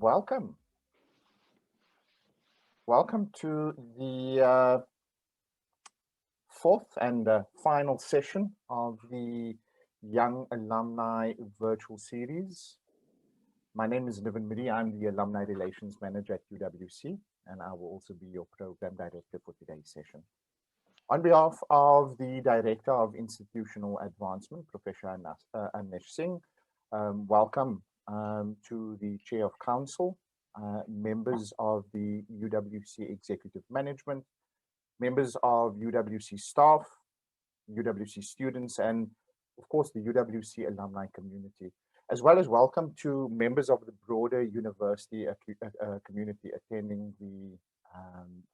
Welcome. Welcome to the fourth and final session of the Young Alumni Virtual Series. My name is Niven Miri. I'm the Alumni Relations Manager at UWC, and I will also be your Program Director for today's session. On behalf of the Director of Institutional Advancement, Professor Anesh Singh, welcome to the Chair of Council, members of the UWC Executive Management, members of UWC staff, UWC students, and of course the UWC alumni community, as well as welcome to members of the broader university community attending the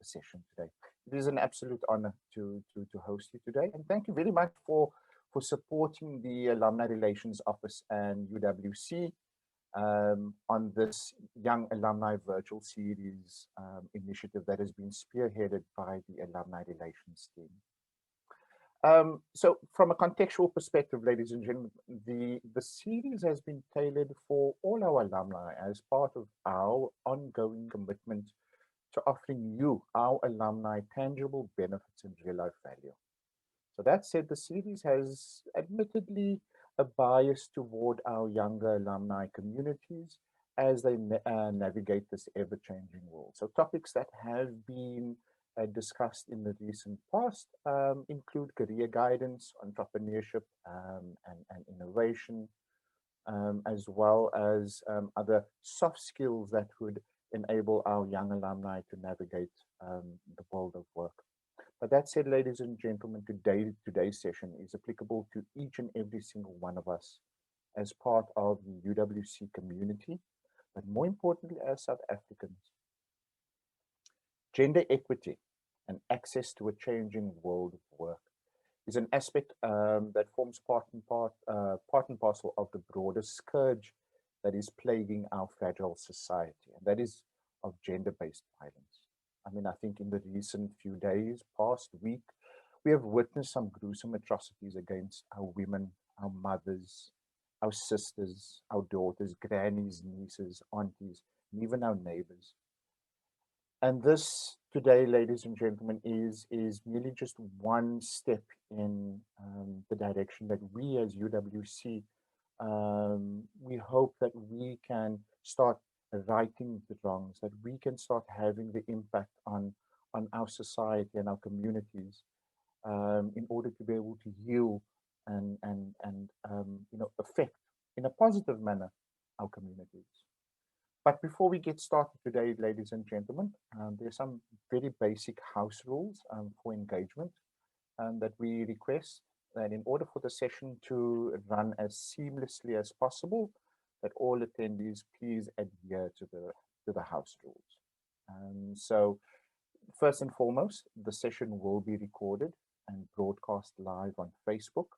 session today. It is an absolute honor to host you today, and thank you very much for supporting the Alumni Relations Office and UWC on this Young Alumni Virtual Series initiative that has been spearheaded by the Alumni Relations team. So from a contextual perspective, ladies and gentlemen, the series has been tailored for all our alumni as part of our ongoing commitment to offering you, our alumni, tangible benefits and real life value. So that said, the series has admittedly a bias toward our younger alumni communities as they navigate this ever-changing world. So topics that have been discussed in the recent past include career guidance, entrepreneurship, and innovation, as well as other soft skills that would enable our young alumni to navigate the world of work. But that said, ladies and gentlemen, today's session is applicable to each and every single one of us as part of the UWC community, but more importantly, as South Africans. Gender equity and access to a changing world of work is an aspect that forms part and parcel of the broader scourge that is plaguing our fragile society, and that is of gender-based violence. I mean, I think in the recent few days, past week, we have witnessed some gruesome atrocities against our women, our mothers, our sisters, our daughters, grannies, nieces, aunties, and even our neighbors. And this today, ladies and gentlemen, is merely just one step in the direction that we as UWC, we hope that we can start righting the wrongs, that we can start having the impact on our society and our communities in order to be able to heal and affect in a positive manner our communities. But before we get started today, ladies and gentlemen, there's some very basic house rules for engagement that we request that in order for the session to run as seamlessly as possible, that all attendees please adhere to the house rules. So first and foremost, the session will be recorded and broadcast live on Facebook.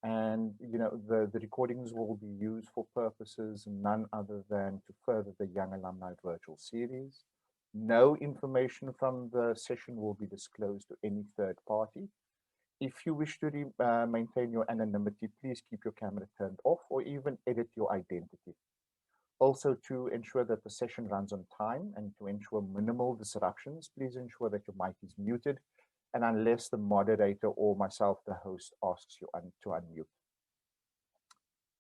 And the recordings will be used for purposes none other than to further the Young Alumni Virtual Series. No information from the session will be disclosed to any third party. If you wish to maintain your anonymity, please keep your camera turned off or even edit your identity. Also, to ensure that the session runs on time and to ensure minimal disruptions, please ensure that your mic is muted, and unless the moderator or myself, the host, asks you to unmute.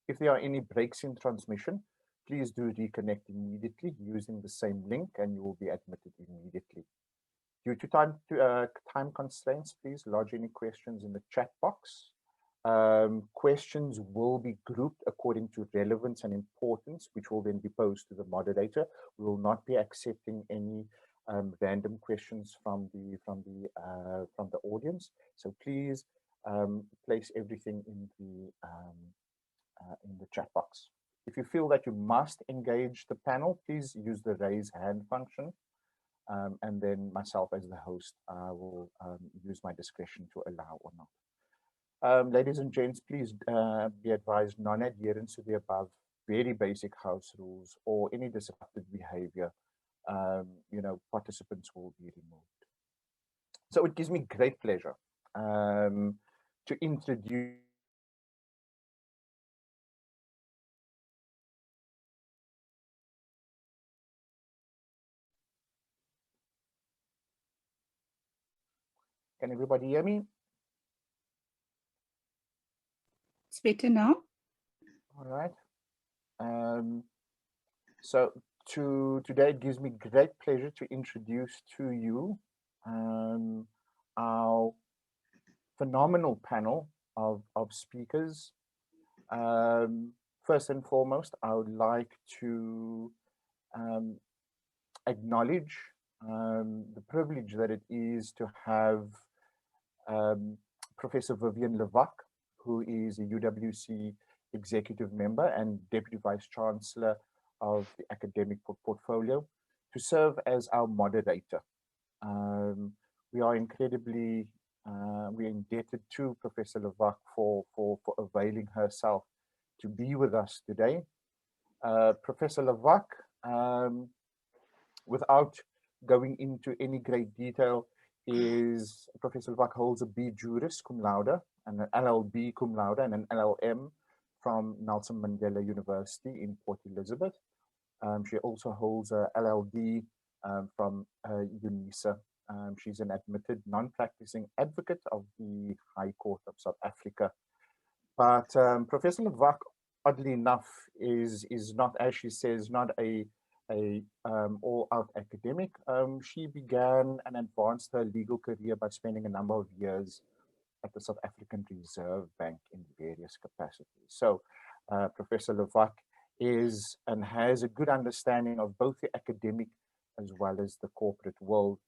If there are any breaks in transmission, please do reconnect immediately using the same link and you will be admitted immediately. Due to time constraints, please lodge any questions in the chat box. Questions will be grouped according to relevance and importance, which will then be posed to the moderator. We will not be accepting any random questions from the audience. So please place everything in the chat box. If you feel that you must engage the panel, please use the raise hand function. And then myself as the host, I will use my discretion to allow or not. Ladies and gents, please be advised, non-adherence to the above very basic house rules or any disruptive behavior, participants will be removed. So it gives me great pleasure to introduce Can everybody hear me? It's better now. All right. Um, so today it gives me great pleasure to introduce to you our phenomenal panel of speakers. Um, First and foremost, I would like to um, acknowledge the privilege that it is to have um, Professor Vivian Levac, who is a UWC executive member and deputy vice chancellor of the academic portfolio, to serve as our moderator. Um, we are incredibly we're indebted to Professor Levac for availing herself to be with us today. Professor Levac, um, without going into any great detail, is Professor Levac holds a B Juris cum laude, and an LLB cum laude, and an LLM from Nelson Mandela University in Port Elizabeth. She also holds a LLD from UNISA. She's an admitted non-practicing advocate of the High Court of South Africa. But Professor Levac, oddly enough, is not, as she says, not a all-out academic. She began and advanced her legal career by spending a number of years at the South African Reserve Bank in various capacities. So Professor Levac is and has a good understanding of both the academic as well as the corporate world.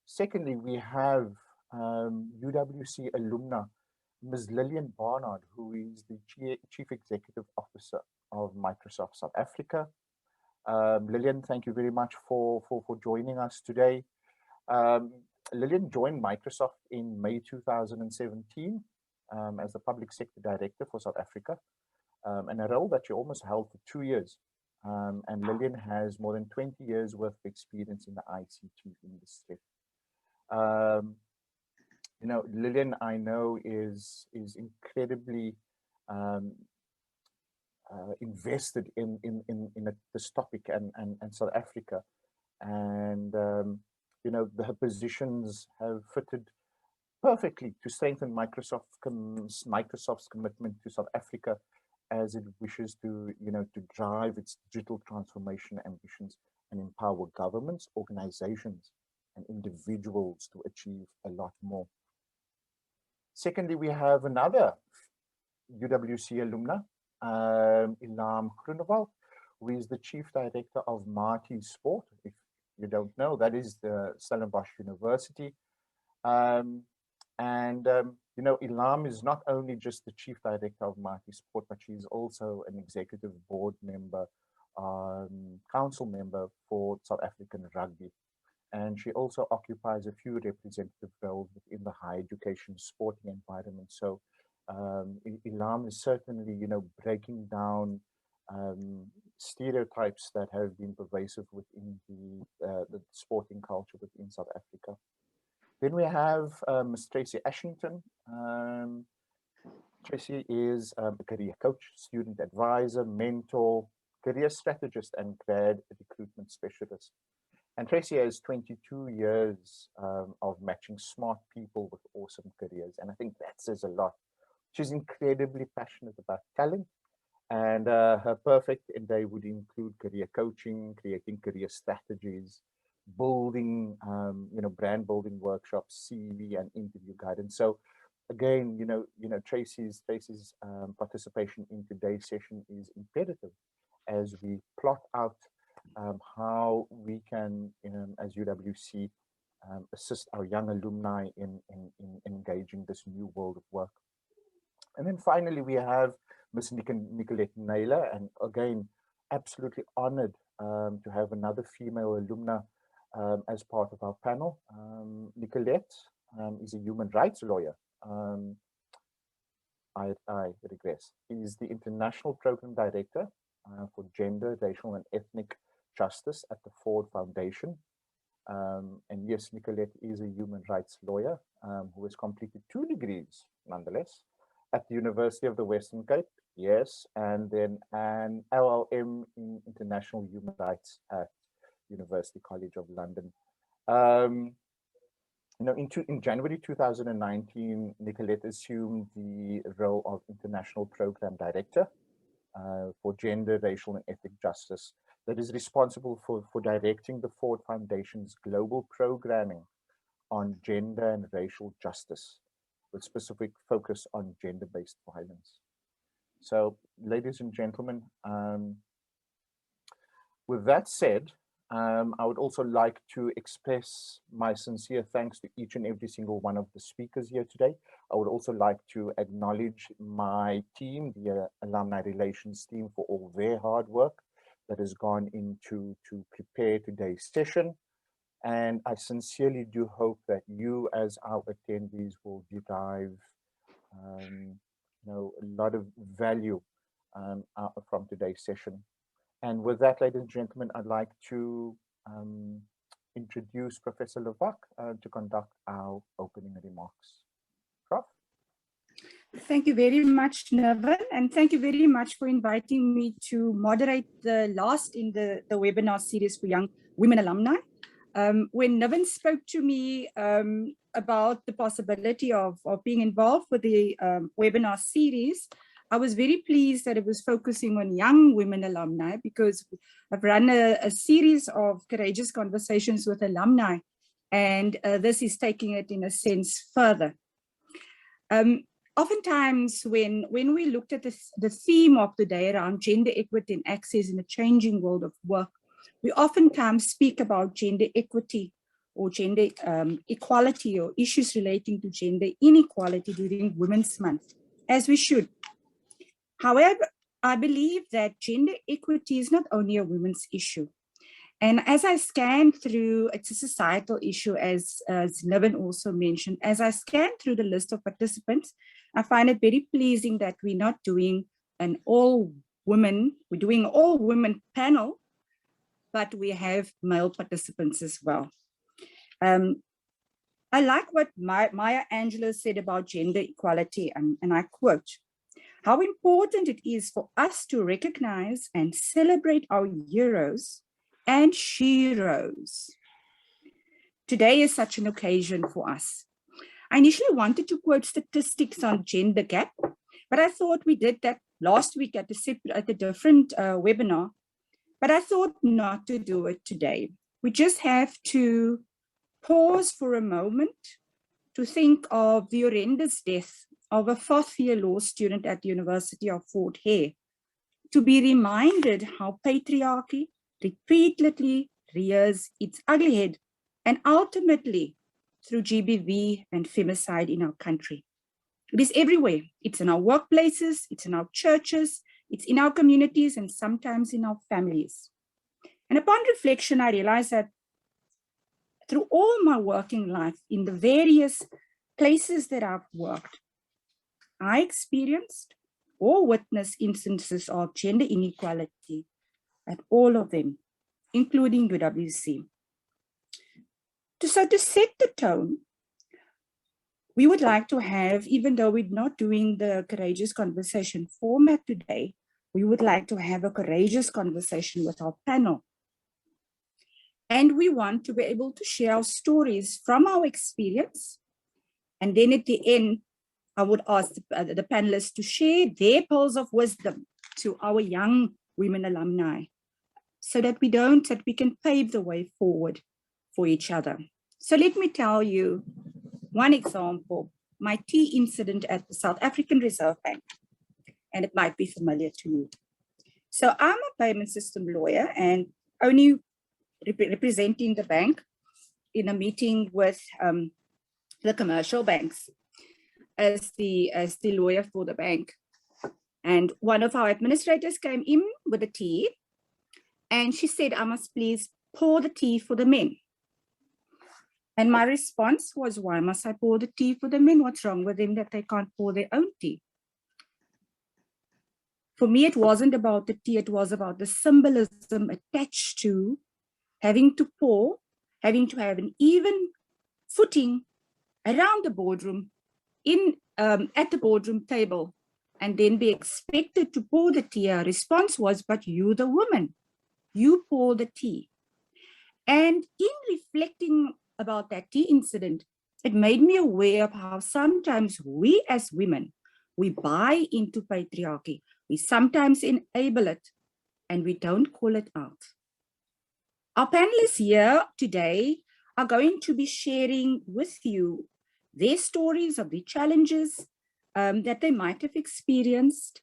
Secondly, we have UWC alumna, Ms. Lillian Barnard, who is the Chief Executive Officer of Microsoft South Africa. Lillian, thank you very much for joining us today. Um, Lillian joined Microsoft in May 2017 as the Public Sector Director for South Africa, and a role that she almost held for 2 years. And Lillian has more than 20 years worth of experience in the ICT industry. Um, Lillian, I know is incredibly um, invested in this topic and South Africa, and her positions have fitted perfectly to strengthen Microsoft's commitment to South Africa as it wishes to drive its digital transformation ambitions and empower governments, organizations, and individuals to achieve a lot more. Secondly, we have another UWC alumna, Ilham Groenewald, who is the Chief Director of Marty Sport. If you don't know, that is the Stellenbosch University. Ilham is not only just the Chief Director of Marty Sport, but she's also an executive board member, council member for South African Rugby. And she also occupies a few representative roles within the higher education sporting environment. So Ilham is certainly, breaking down stereotypes that have been pervasive within the sporting culture within South Africa. Then we have Ms. Tracy Ashington. Tracy is a career coach, student advisor, mentor, career strategist, and grad recruitment specialist. And Tracy has 22 years of matching smart people with awesome careers. And I think that says a lot. She's incredibly passionate about talent, and her perfect day would include career coaching, creating career strategies, building, brand building workshops, CV and interview guidance. So again, Tracy's participation in today's session is imperative as we plot out how we can, as UWC, assist our young alumni in engaging this new world of work. And then finally, we have Ms. Nicolette Naylor, and again, absolutely honored to have another female alumna as part of our panel. Nicolette is a human rights lawyer. I regress. He is the International Program Director for Gender, Racial and Ethnic Justice at the Ford Foundation. And yes, Nicolette is a human rights lawyer who has completed 2 degrees, nonetheless, at the University of the Western Cape, yes, and then an LLM in International Human Rights at University College of London. Um, in January 2019, Nicolette assumed the role of International Program Director for Gender, Racial, and Ethnic Justice that is responsible for directing the Ford Foundation's global programming on gender and racial justice, with specific focus on gender-based violence. So, ladies and gentlemen, with that said, I would also like to express my sincere thanks to each and every single one of the speakers here today. I would also like to acknowledge my team, the Alumni Relations team, for all their hard work that has gone into to prepare today's session. And I sincerely do hope that you as our attendees will derive a lot of value from today's session. And with that, ladies and gentlemen, I'd like to introduce Professor Levac to conduct our opening remarks. Prof? Thank you very much, Nevin, and thank you very much for inviting me to moderate the last in the webinar series for young women alumni. When Nevin spoke to me about the possibility of being involved with the webinar series, I was very pleased that it was focusing on young women alumni, because I've run a series of courageous conversations with alumni, and this is taking it in a sense further. Oftentimes when we looked at the theme of the day around gender equity and access in a changing world of work, we oftentimes speak about gender equity or gender equality or issues relating to gender inequality during Women's Month, as we should. However, I believe that gender equity is not only a women's issue. And as I scan through, it's a societal issue, as Nevin also mentioned, as I scan through the list of participants, I find it very pleasing that we're not doing an all-women, we're doing an all-women panel, but we have male participants as well. I like what Maya Angelou said about gender equality, and I quote, "How important it is for us to recognize and celebrate our heroes and sheroes. Today is such an occasion for us." I initially wanted to quote statistics on gender gap, but I thought we did that last week at a different webinar, but I thought not to do it today. We just have to pause for a moment to think of the horrendous death of a fourth-year law student at the University of Fort Hare, to be reminded how patriarchy repeatedly rears its ugly head, and ultimately through GBV and femicide in our country. It is everywhere. It's in our workplaces, it's in our churches, it's in our communities, and sometimes in our families. And upon reflection, I realized that through all my working life in the various places that I've worked, I experienced or witnessed instances of gender inequality at all of them, including UWC. So to set the tone, we would like to have, even though we're not doing the courageous conversation format today, we would like to have a courageous conversation with our panel. And we want to be able to share our stories from our experience. And then at the end, I would ask the panelists to share their pearls of wisdom to our young women alumni, so that we can pave the way forward for each other. So let me tell you one example, my tea incident at the South African Reserve Bank, and it might be familiar to you. So I'm a payment system lawyer and only representing the bank in a meeting with the commercial banks as the lawyer for the bank. And one of our administrators came in with the tea, and she said, "I must please pour the tea for the men." And my response was, "Why must I pour the tea for the men? What's wrong with them that they can't pour their own tea?" For me, it wasn't about the tea, it was about the symbolism attached to having to pour, having to have an even footing around the boardroom, at the boardroom table, and then be expected to pour the tea. Her response was, "But you, the woman, you pour the tea." And in reflecting about that tea incident, it made me aware of how sometimes we as women, we buy into patriarchy. We sometimes enable it and we don't call it out. Our panelists here today are going to be sharing with you their stories of the challenges that they might have experienced,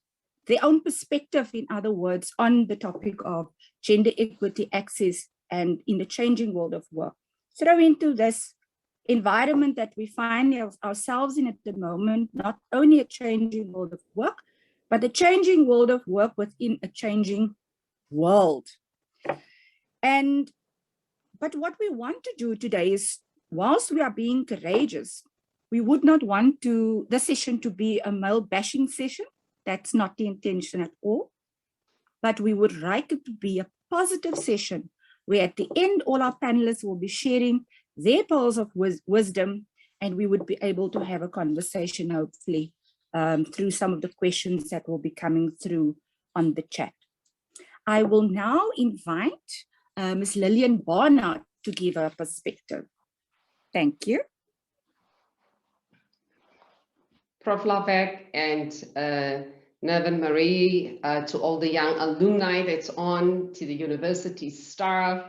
their own perspective, in other words, on the topic of gender equity, access, and in the changing world of work. Throw into this environment that we find ourselves in at the moment, not only a changing world of work, but a changing world of work within a changing world. But what we want to do today is, whilst we are being courageous, we would not want the session to be a male bashing session. That's not the intention at all. But we would like it to be a positive session where at the end, all our panelists will be sharing their pearls of wisdom, and we would be able to have a conversation, hopefully, through some of the questions that will be coming through on the chat. I will now invite Ms. Lillian Barnard to give her perspective. Thank you. Prof. Lavec and Nevin Marie, to all the young alumni that's on, to the university staff,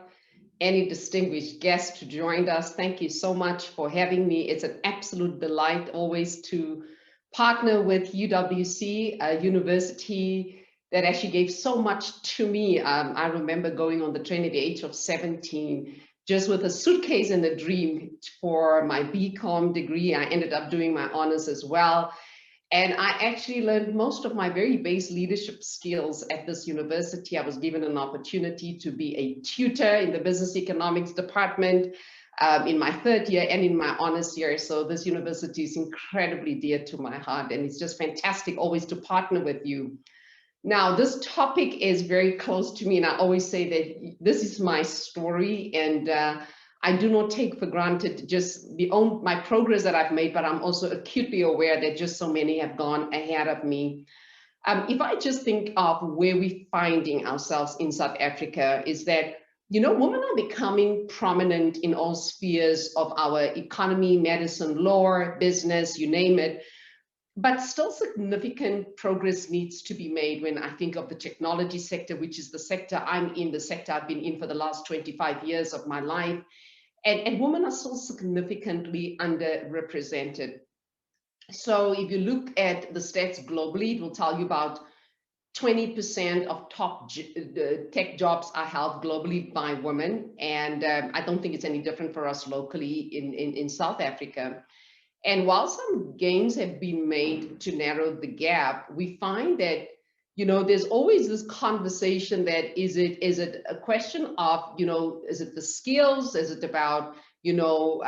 any distinguished guests who joined us, thank you so much for having me. It's an absolute delight always to partner with UWC, a university that actually gave so much to me. I remember going on the train at the age of 17, just with a suitcase and a dream for my BCom degree. I ended up doing my honors as well. And I actually learned most of my very base leadership skills at this university. I was given an opportunity to be a tutor in the business economics department in my third year and in my honors year. So this university is incredibly dear to my heart, and it's just fantastic always to partner with you. Now, this topic is very close to me, and I always say that this is my story, and I do not take for granted just my progress that I've made, but I'm also acutely aware that just so many have gone ahead of me. If I just think of where we're finding ourselves in South Africa, is that, you know, women are becoming prominent in all spheres of our economy, medicine, law, business, you name it. But still significant progress needs to be made when I think of the technology sector, which is the sector I'm in, the sector I've been in for the last 25 years of my life. And women are still significantly underrepresented. So if you look at the stats globally, it will tell you about 20% of top tech jobs are held globally by women. And I don't think it's any different for us locally in South Africa. And while some gains have been made to narrow the gap, we find that, you know, there's always this conversation that is it a question of, you know, is it the skills? Is it about, you know,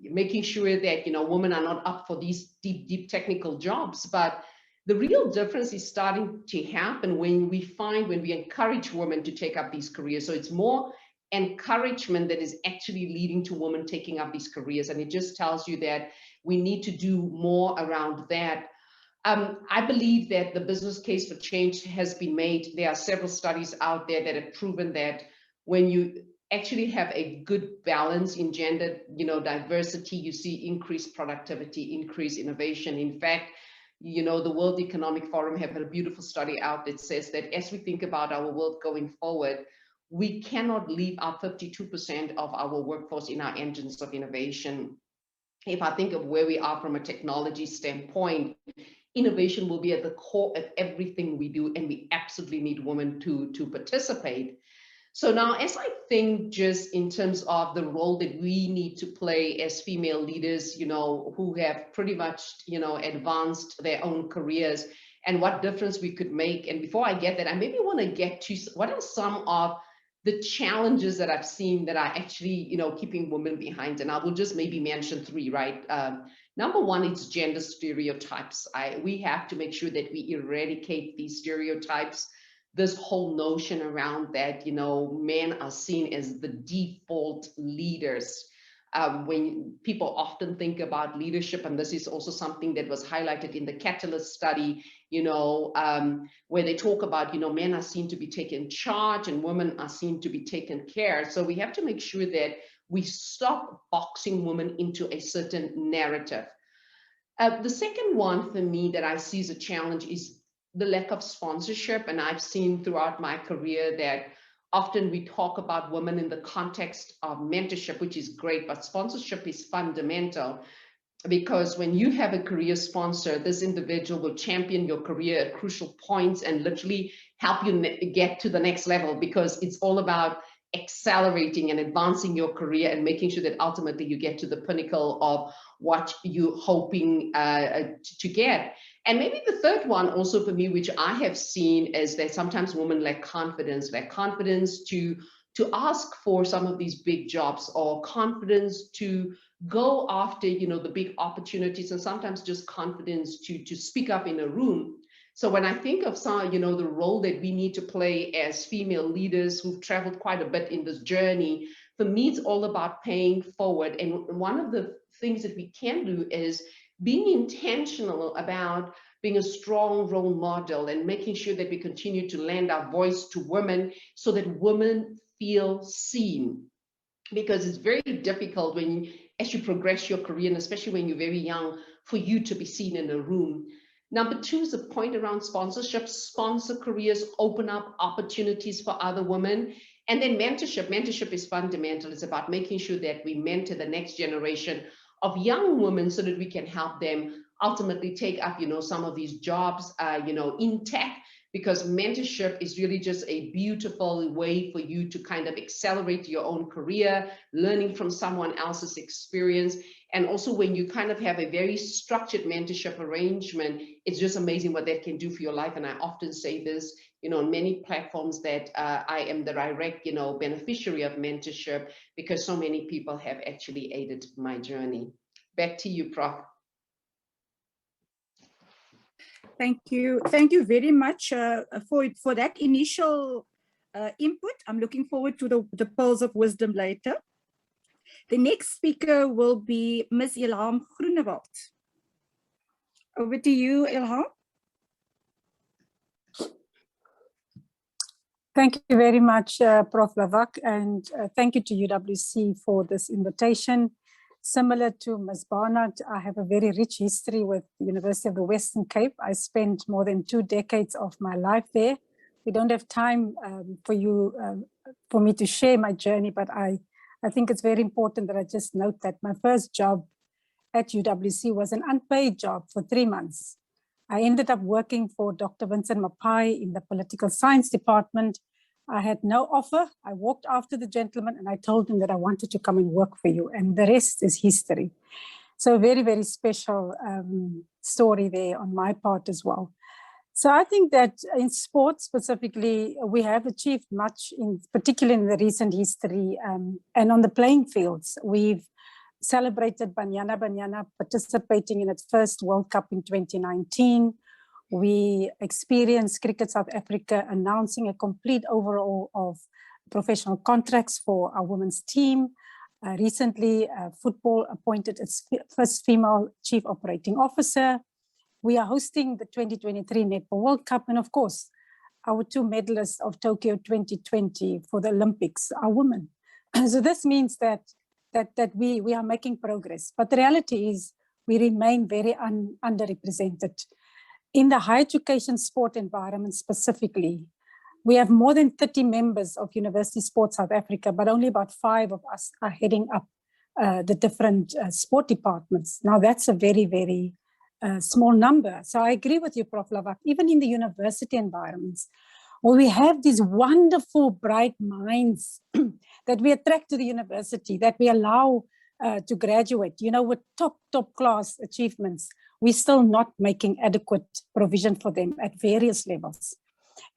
making sure that, you know, women are not up for these deep technical jobs? But the real difference is starting to happen when we encourage women to take up these careers. So it's more encouragement that is actually leading to women taking up these careers. And it just tells you that we need to do more around that. I believe that the business case for change has been made. There are several studies out there that have proven that when you actually have a good balance in gender, you know, diversity, you see increased productivity, increased innovation. In fact, you know, the World Economic Forum have a beautiful study out that says that as we think about our world going forward, we cannot leave out 52% of our workforce in our engines of innovation. If I think of where we are from a technology standpoint, innovation will be at the core of everything we do, and we absolutely need women to participate. So now, as I think just in terms of the role that we need to play as female leaders, you know, who have pretty much, you know, advanced their own careers, and what difference we could make. And before I get that, I maybe want to get to what are some of the challenges that I've seen that are actually, you know, keeping women behind. And I will just maybe mention three, right? Number one, it's gender stereotypes. We have to make sure that we eradicate these stereotypes. this whole notion around that, you know, men are seen as the default leaders. When people often think about leadership, and this is also something that was highlighted in the Catalyst study, you know, where they talk about, you know, men are seen to be taking charge and women are seen to be taken care. So we have to make sure that we stop boxing women into a certain narrative. The second one for me that I see as a challenge is the lack of sponsorship. And I've seen throughout my career that often we talk about women in the context of mentorship, which is great, but sponsorship is fundamental, because when you have a career sponsor, this individual will champion your career at crucial points and literally help you get to the next level, because it's all about accelerating and advancing your career and making sure that ultimately you get to the pinnacle of what you're hoping to get. And maybe the third one also for me, which I have seen, is that sometimes women lack confidence to ask for some of these big jobs, or confidence to go after, you know, the big opportunities, and sometimes just confidence to speak up in a room. So when I think of some, you know, the role that we need to play as female leaders who've traveled quite a bit in this journey, for me, it's all about paying forward. And one of the things that we can do is being intentional about being a strong role model and making sure that we continue to lend our voice to women so that women feel seen. Because it's very difficult when, as you progress your career, and especially when you're very young, for you to be seen in a room. Number two is a point around sponsorship. Sponsor careers, open up opportunities for other women. And then mentorship. Mentorship is fundamental. It's about making sure that we mentor the next generation of young women so that we can help them ultimately take up, you know, some of these jobs, you know, in tech, because mentorship is really just a beautiful way for you to kind of accelerate your own career, learning from someone else's experience. And also when you kind of have a very structured mentorship arrangement, it's just amazing what that can do for your life. And I often say this, you know, on many platforms, that I am the direct, you know, beneficiary of mentorship, because so many people have actually aided my journey. Back to you, Prof. Thank you. Thank you very much for that initial input. I'm looking forward to the pearls of wisdom later. The next speaker will be Ms. Ilham Groenewald. Over to you, Ilham. Thank you very much, Prof. Lavak, and thank you to UWC for this invitation. Similar to Ms. Barnard, I have a very rich history with the University of the Western Cape. I spent more than 2 decades of my life there. We don't have time for me to share my journey, but I think it's very important that I just note that my first job at UWC was an unpaid job for 3 months. I ended up working for Dr. Vincent Mapai in the political science department. I had no offer. I walked after the gentleman and I told him that I wanted to come and work for you, and the rest is history. So a very, very special story there on my part as well. So I think that in sports specifically, we have achieved much, particularly in the recent history, and on the playing fields. We've celebrated Banyana participating in its first World Cup in 2019. We experienced Cricket South Africa announcing a complete overhaul of professional contracts for our women's team. Recently, football appointed its first female chief operating officer. We are hosting the 2023 Netball World Cup. And of course, our 2 medalists of Tokyo 2020 for the Olympics are women. So this means that we are making progress. But the reality is we remain very underrepresented. In the higher education sport environment specifically, we have more than 30 members of University Sports South Africa, but only about 5 of us are heading up the different sport departments. Now that's a very, very small number. So I agree with you, Prof. Lavak, even in the university environments, where we have these wonderful, bright minds that we attract to the university, that we allow to graduate, you know, with top class achievements, we're still not making adequate provision for them at various levels.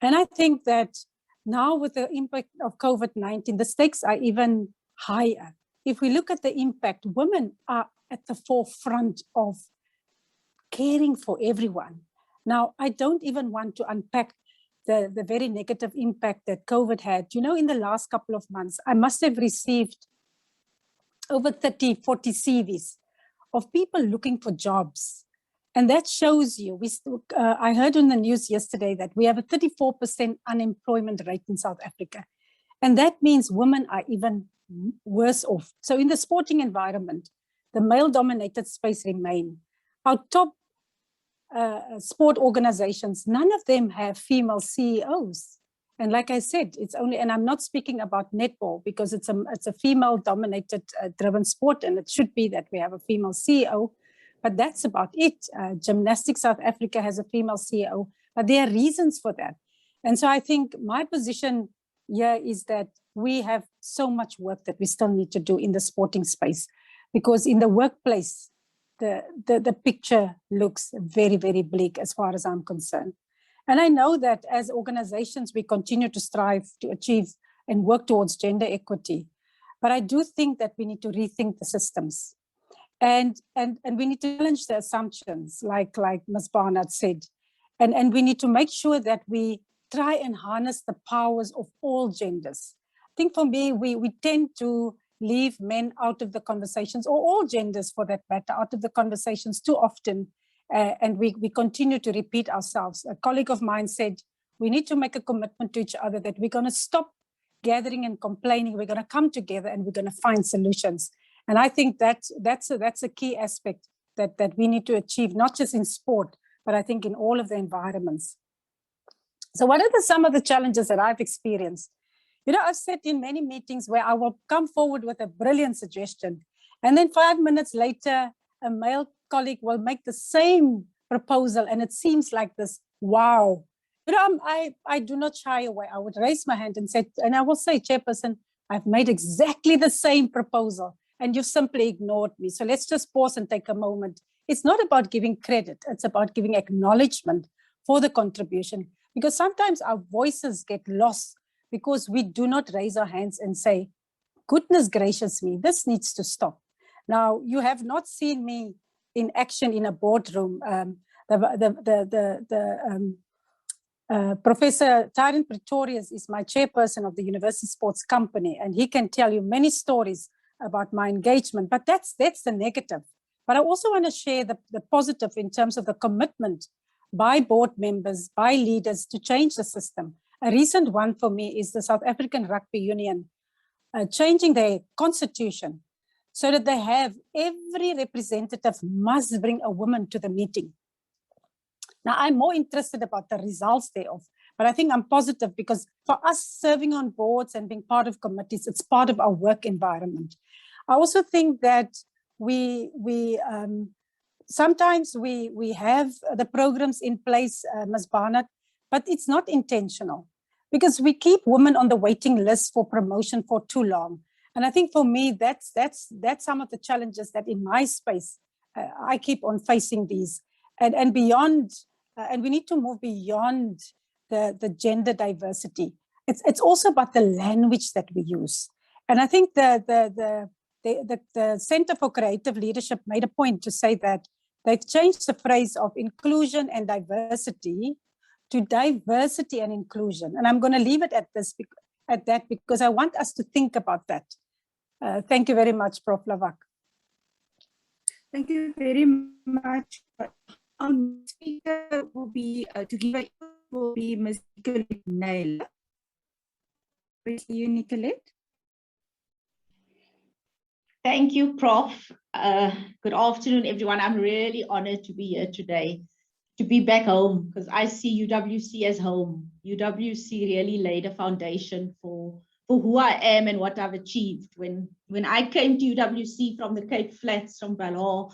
And I think that now with the impact of COVID-19, the stakes are even higher. If we look at the impact, women are at the forefront of caring for everyone. Now, I don't even want to unpack the very negative impact that COVID had. You know, in the last couple of months, I must have received over 30, 40 CVs of people looking for jobs. And that shows you, I heard on the news yesterday that we have a 34% unemployment rate in South Africa. And that means women are even worse off. So in the sporting environment, the male-dominated space remain. Our top sport organizations, none of them have female CEOs. And like I said, it's only, and I'm not speaking about netball because it's a female-dominated driven sport, and it should be that we have a female CEO. But that's about it. Gymnastics South Africa has a female CEO, but there are reasons for that. And so I think my position here is that we have so much work that we still need to do in the sporting space, because in the workplace, the picture looks very, very bleak as far as I'm concerned. And I know that as organizations, we continue to strive to achieve and work towards gender equity. But I do think that we need to rethink the systems. And we need to challenge the assumptions, like Ms. Barnard said. And we need to make sure that we try and harness the powers of all genders. I think for me, we tend to leave men out of the conversations, or all genders for that matter, out of the conversations too often. And we continue to repeat ourselves. A colleague of mine said, we need to make a commitment to each other that we're going to stop gathering and complaining. We're going to come together and we're going to find solutions. And I think that's a key aspect that we need to achieve, not just in sport, but I think in all of the environments. So what are some of the challenges that I've experienced? You know, I've sat in many meetings where I will come forward with a brilliant suggestion, and then 5 minutes later, a male colleague will make the same proposal, and it seems like this, wow. You know, I do not shy away. I would raise my hand and say, and I will say, Chairperson, I've made exactly the same proposal, and you've simply ignored me. So let's just pause and take a moment. It's not about giving credit. It's about giving acknowledgement for the contribution, because sometimes our voices get lost because we do not raise our hands and say, goodness gracious me, this needs to stop. Now, you have not seen me in action in a boardroom. Professor Tyrone Pretorius is my chairperson of the University Sports Company, and he can tell you many stories about my engagement, but that's the negative. But I also want to share the positive in terms of the commitment by board members, by leaders to change the system. A recent one for me is the South African Rugby Union changing their constitution so that they have every representative must bring a woman to the meeting. Now, I'm more interested about the results thereof, but I think I'm positive because for us serving on boards and being part of committees, it's part of our work environment. I also think that sometimes we have the programs in place, Ms. Barnard, but it's not intentional because we keep women on the waiting list for promotion for too long. And I think for me, that's some of the challenges that in my space, I keep on facing these and beyond, and we need to move beyond the gender diversity. It's also about the language that we use. And I think the Center for Creative Leadership made a point to say that they've changed the phrase of inclusion and diversity to diversity and inclusion. And I'm going to leave it at that because I want us to think about that. Thank you very much, Prof. Lavak. Thank you very much. Our speaker will be, to give a will be Ms. Nicolette Naylor. Please, you, Nicolette. Thank you, Prof. Good afternoon, everyone. I'm really honored to be here today, to be back home, because I see UWC as home. UWC really laid a foundation for who I am and what I've achieved. When I came to UWC from the Cape Flats, from Balor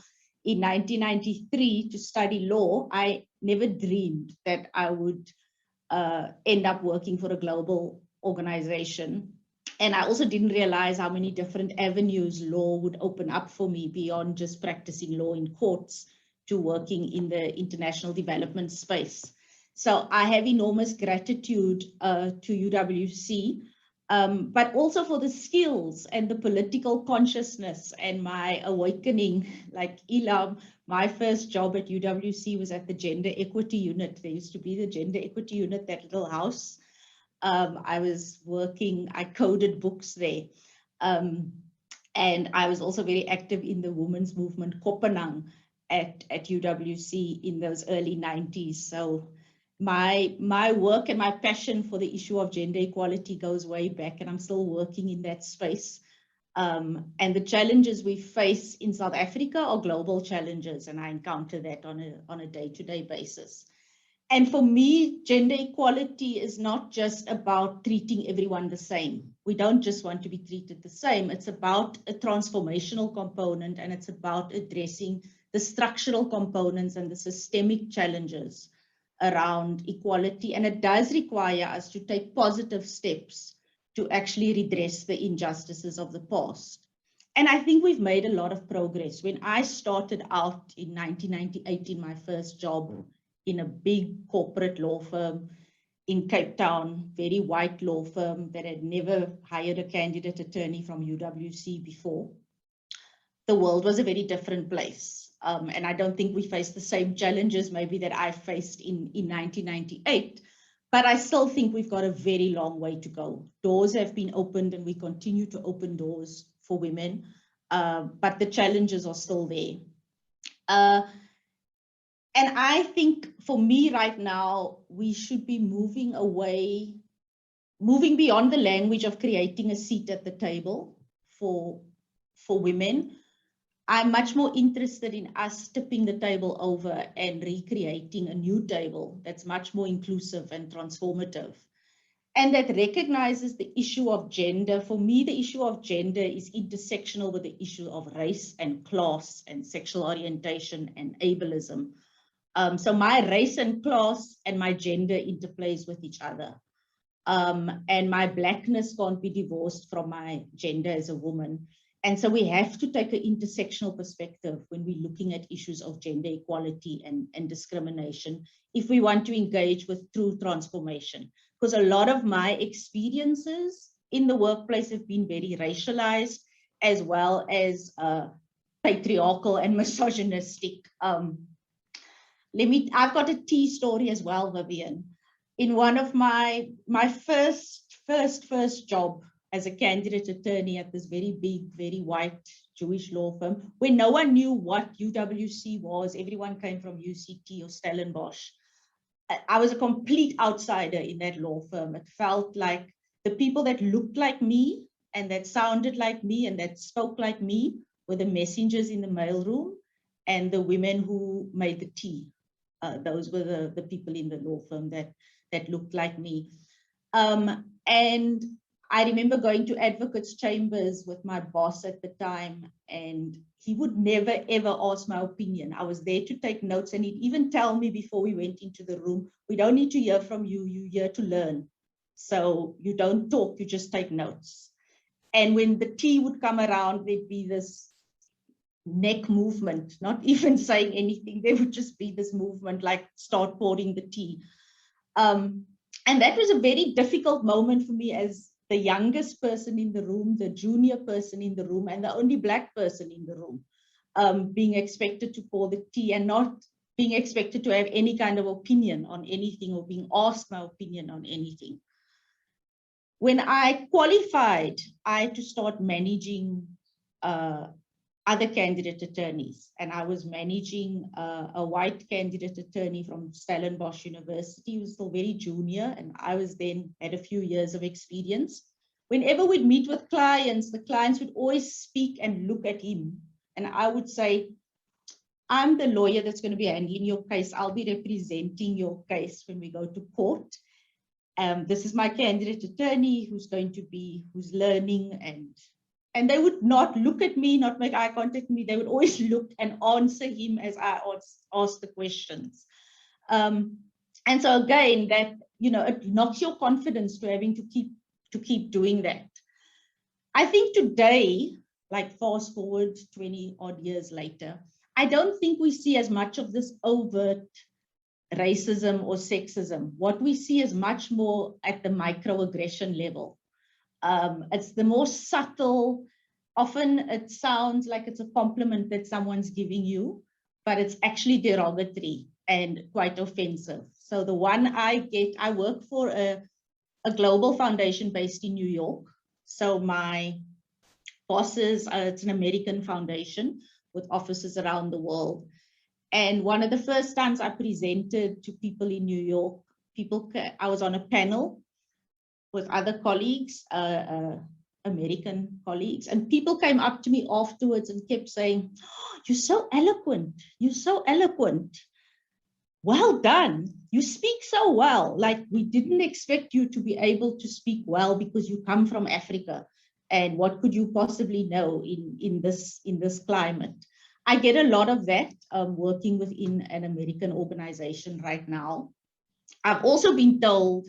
in 1993 to study law, I never dreamed that I would end up working for a global organization. And I also didn't realize how many different avenues law would open up for me beyond just practicing law in courts to working in the international development space. So I have enormous gratitude to UWC but also for the skills and the political consciousness and my awakening. Like Ilam, my first job at UWC was at the Gender Equity Unit. There used to be the Gender Equity Unit, that little house. I was working, I coded books there. And I was also very active in the women's movement, Kopanang, at UWC in those early 90s. So my work and my passion for the issue of gender equality goes way back, and I'm still working in that space. And the challenges we face in South Africa are global challenges, and I encounter that on a day-to-day basis. And for me, gender equality is not just about treating everyone the same. We don't just want to be treated the same. It's about a transformational component, and it's about addressing the structural components and the systemic challenges around equality. And it does require us to take positive steps to actually redress the injustices of the past. And I think we've made a lot of progress. When I started out in 1998 in my first job in a big corporate law firm in Cape Town, very white law firm that had never hired a candidate attorney from UWC before, the world was a very different place. And I don't think we faced the same challenges maybe that I faced in 1998, but I still think we've got a very long way to go. Doors have been opened, and we continue to open doors for women, but the challenges are still there. And I think for me right now, we should be moving beyond the language of creating a seat at the table for women. I'm much more interested in us tipping the table over and recreating a new table that's much more inclusive and transformative, and that recognizes the issue of gender. For me, the issue of gender is intersectional with the issue of race and class and sexual orientation and ableism. So my race and class and my gender interplays with each other. And my Blackness can't be divorced from my gender as a woman. And so we have to take an intersectional perspective when we're looking at issues of gender equality and discrimination, if we want to engage with true transformation. Because a lot of my experiences in the workplace have been very racialized, as well as patriarchal and misogynistic. I've got a tea story as well, Vivian. In one of my first job as a candidate attorney at this very big, very white Jewish law firm, where no one knew what UWC was, everyone came from UCT or Stellenbosch. I was a complete outsider in that law firm. It felt like the people that looked like me and that sounded like me and that spoke like me were the messengers in the mailroom and the women who made the tea. Those were the people in the law firm that looked like me. And I remember going to advocates' chambers with my boss at the time, and he would never, ever ask my opinion. I was there to take notes, and he'd even tell me before we went into the room, we don't need to hear from you, you're here to learn. So you don't talk, you just take notes. And when the tea would come around, there'd be this neck movement, not even saying anything. There would just be this movement, like start pouring the tea. And that was a very difficult moment for me as the youngest person in the room, the junior person in the room, and the only Black person in the room, being expected to pour the tea and not being expected to have any kind of opinion on anything or being asked my opinion on anything. When I qualified, I had to start managing other candidate attorneys, and I was managing a white candidate attorney from Stellenbosch University, who was still very junior, and I was then had a few years of experience. Whenever we'd meet with clients, the clients would always speak and look at him, and I would say, I'm the lawyer that's going to be handling your case. I'll be representing your case when we go to court. This is my candidate attorney who's learning, and they would not look at me, not make eye contact with me. They would always look and answer him as I asked the questions. And so again, that, it knocks your confidence to having to keep doing that. I think today, like fast forward 20 odd years later, I don't think we see as much of this overt racism or sexism. What we see is much more at the microaggression level. It's the more subtle. Often it sounds like it's a compliment that someone's giving you, but it's actually derogatory and quite offensive. So the one I get, I work for a global foundation based in New York. So my bosses, it's an American foundation with offices around the world. And one of the first times I presented to people in New York, I was on a panel with other colleagues, American colleagues, and people came up to me afterwards and kept saying, oh, you're so eloquent, you're so eloquent. Well done, you speak so well. Like, we didn't expect you to be able to speak well because you come from Africa. And what could you possibly know in this climate? I get a lot of that working within an American organization right now. I've also been told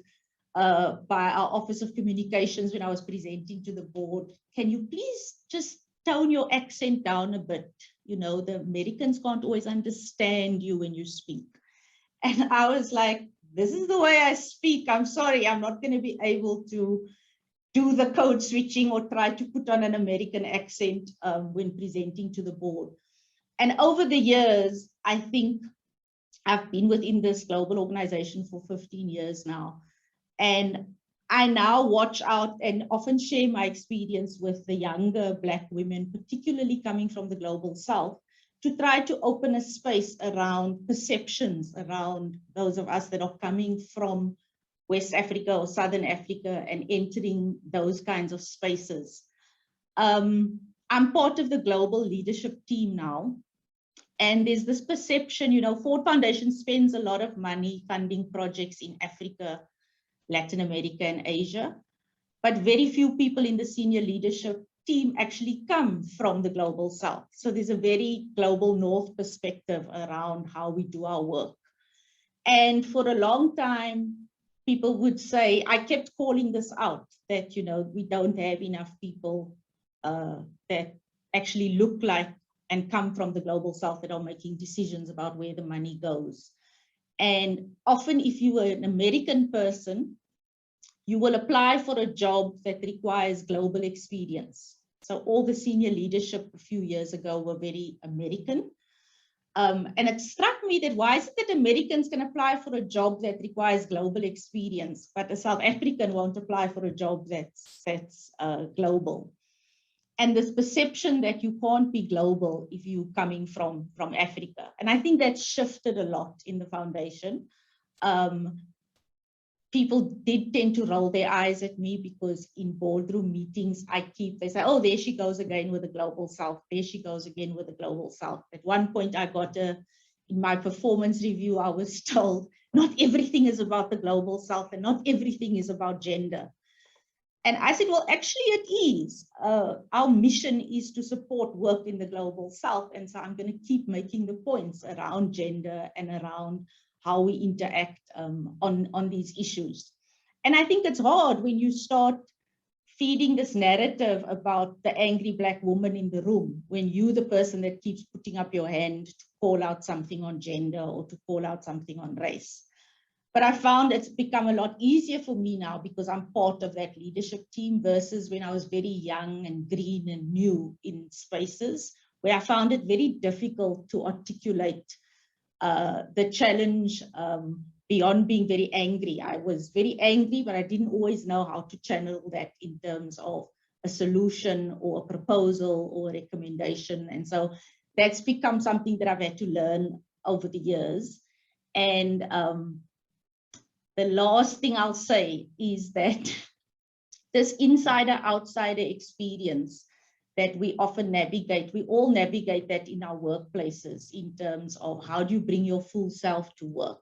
by our Office of Communications when I was presenting to the board, can you please just tone your accent down a bit? You know, the Americans can't always understand you when you speak. And I was like, this is the way I speak. I'm sorry, I'm not going to be able to do the code switching or try to put on an American accent when presenting to the board. And over the years, I think I've been within this global organization for 15 years now. And I now watch out and often share my experience with the younger Black women, particularly coming from the global South, to try to open a space around perceptions around those of us that are coming from West Africa or Southern Africa and entering those kinds of spaces. I'm part of the global leadership team now. And there's this perception, you know, Ford Foundation spends a lot of money funding projects in Africa, Latin America, and Asia, but very few people in the senior leadership team actually come from the global South. So there's a very global North perspective around how we do our work. And for a long time, people would say, I kept calling this out, that, you know, we don't have enough people that actually look like and come from the global South that are making decisions about where the money goes. And often if you are an American person, you will apply for a job that requires global experience. So all the senior leadership a few years ago were very American. And it struck me that why is it that Americans can apply for a job that requires global experience, but a South African won't apply for a job that's global? And this perception that you can't be global if you're coming from Africa. And I think that's shifted a lot in the foundation. People did tend to roll their eyes at me because in boardroom meetings, they say, oh, there she goes again with the global South. There she goes again with the global South. At one point I got in my performance review, I was told, not everything is about the global South and not everything is about gender. And I said, well, actually it is. Our mission is to support work in the global South. And so I'm going to keep making the points around gender and around how we interact on these issues. And I think it's hard when you start feeding this narrative about the angry Black woman in the room, when you're the person that keeps putting up your hand to call out something on gender or to call out something on race. But I found it's become a lot easier for me now because I'm part of that leadership team versus when I was very young and green and new in spaces where I found it very difficult to articulate the challenge beyond being very angry. I was very angry, but I didn't always know how to channel that in terms of a solution or a proposal or a recommendation. And so that's become something that I've had to learn over the years. And the last thing I'll say is that this insider-outsider experience that we often navigate, we all navigate that in our workplaces in terms of how do you bring your full self to work.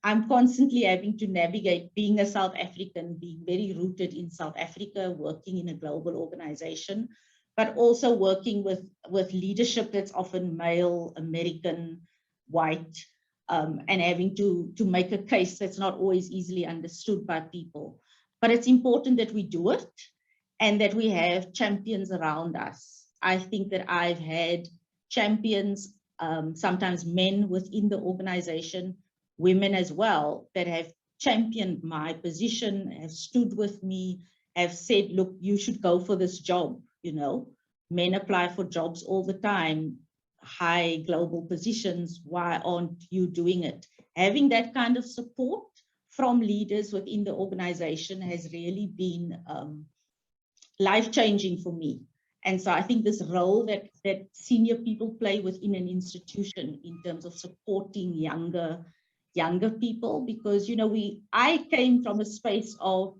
I'm constantly having to navigate being a South African, being very rooted in South Africa, working in a global organization, but also working with leadership that's often male, American, white, and having to make a case that's not always easily understood by people. But it's important that we do it and that we have champions around us. I think that I've had champions, sometimes men within the organization, women as well, that have championed my position, have stood with me, have said, look, you should go for this job, you know. Men apply for jobs all the time, high global positions, why aren't you doing it? Having that kind of support from leaders within the organization has really been life-changing for me. And so I think this role that senior people play within an institution in terms of supporting younger people, because, you know, I came from a space of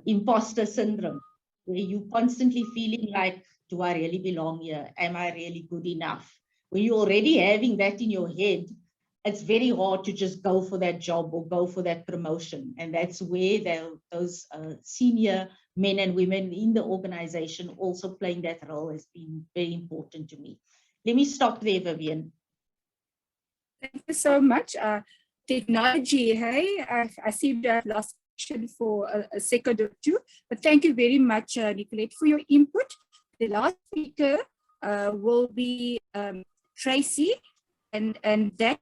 imposter syndrome, where you constantly feeling like, do I really belong here? Am I really good enough? When you're already having that in your head, it's very hard to just go for that job or go for that promotion. And that's where those senior men and women in the organization also playing that role has been very important to me. Let me stop there, Vivian. Thank you so much. Technology, hey, I seem to have lost for a second or two, but thank you very much, Nicolette, for your input. The last speaker will be Tracy, and that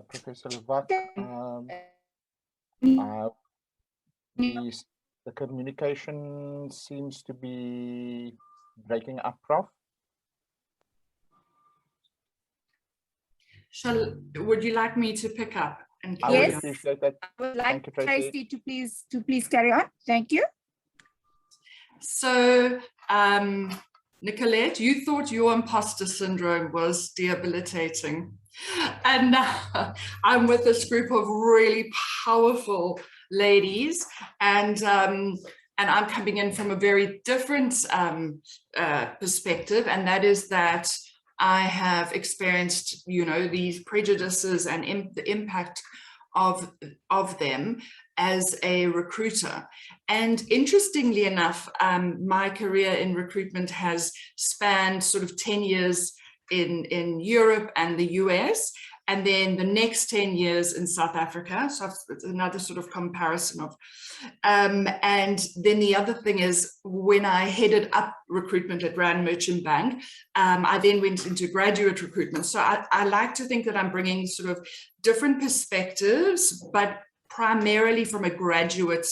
Professor Levak, the communication seems to be breaking up, Prof. Would you like me to pick up and I carry would on? appreciate that. I would like Thank you, Tracy. Tracy to please carry on. Thank you. So, Nicolette, you thought your imposter syndrome was debilitating. And now I'm with this group of really powerful ladies, and I'm coming in from a very different perspective, and that is that I have experienced, you know, these prejudices and the impact of them as a recruiter. And interestingly enough, my career in recruitment has spanned sort of 10 years in Europe and the US, and then the next 10 years in South Africa. So it's another sort of comparison of, and then the other thing is, when I headed up recruitment at Rand Merchant Bank, I then went into graduate recruitment. So I like to think that I'm bringing sort of different perspectives, but primarily from a graduate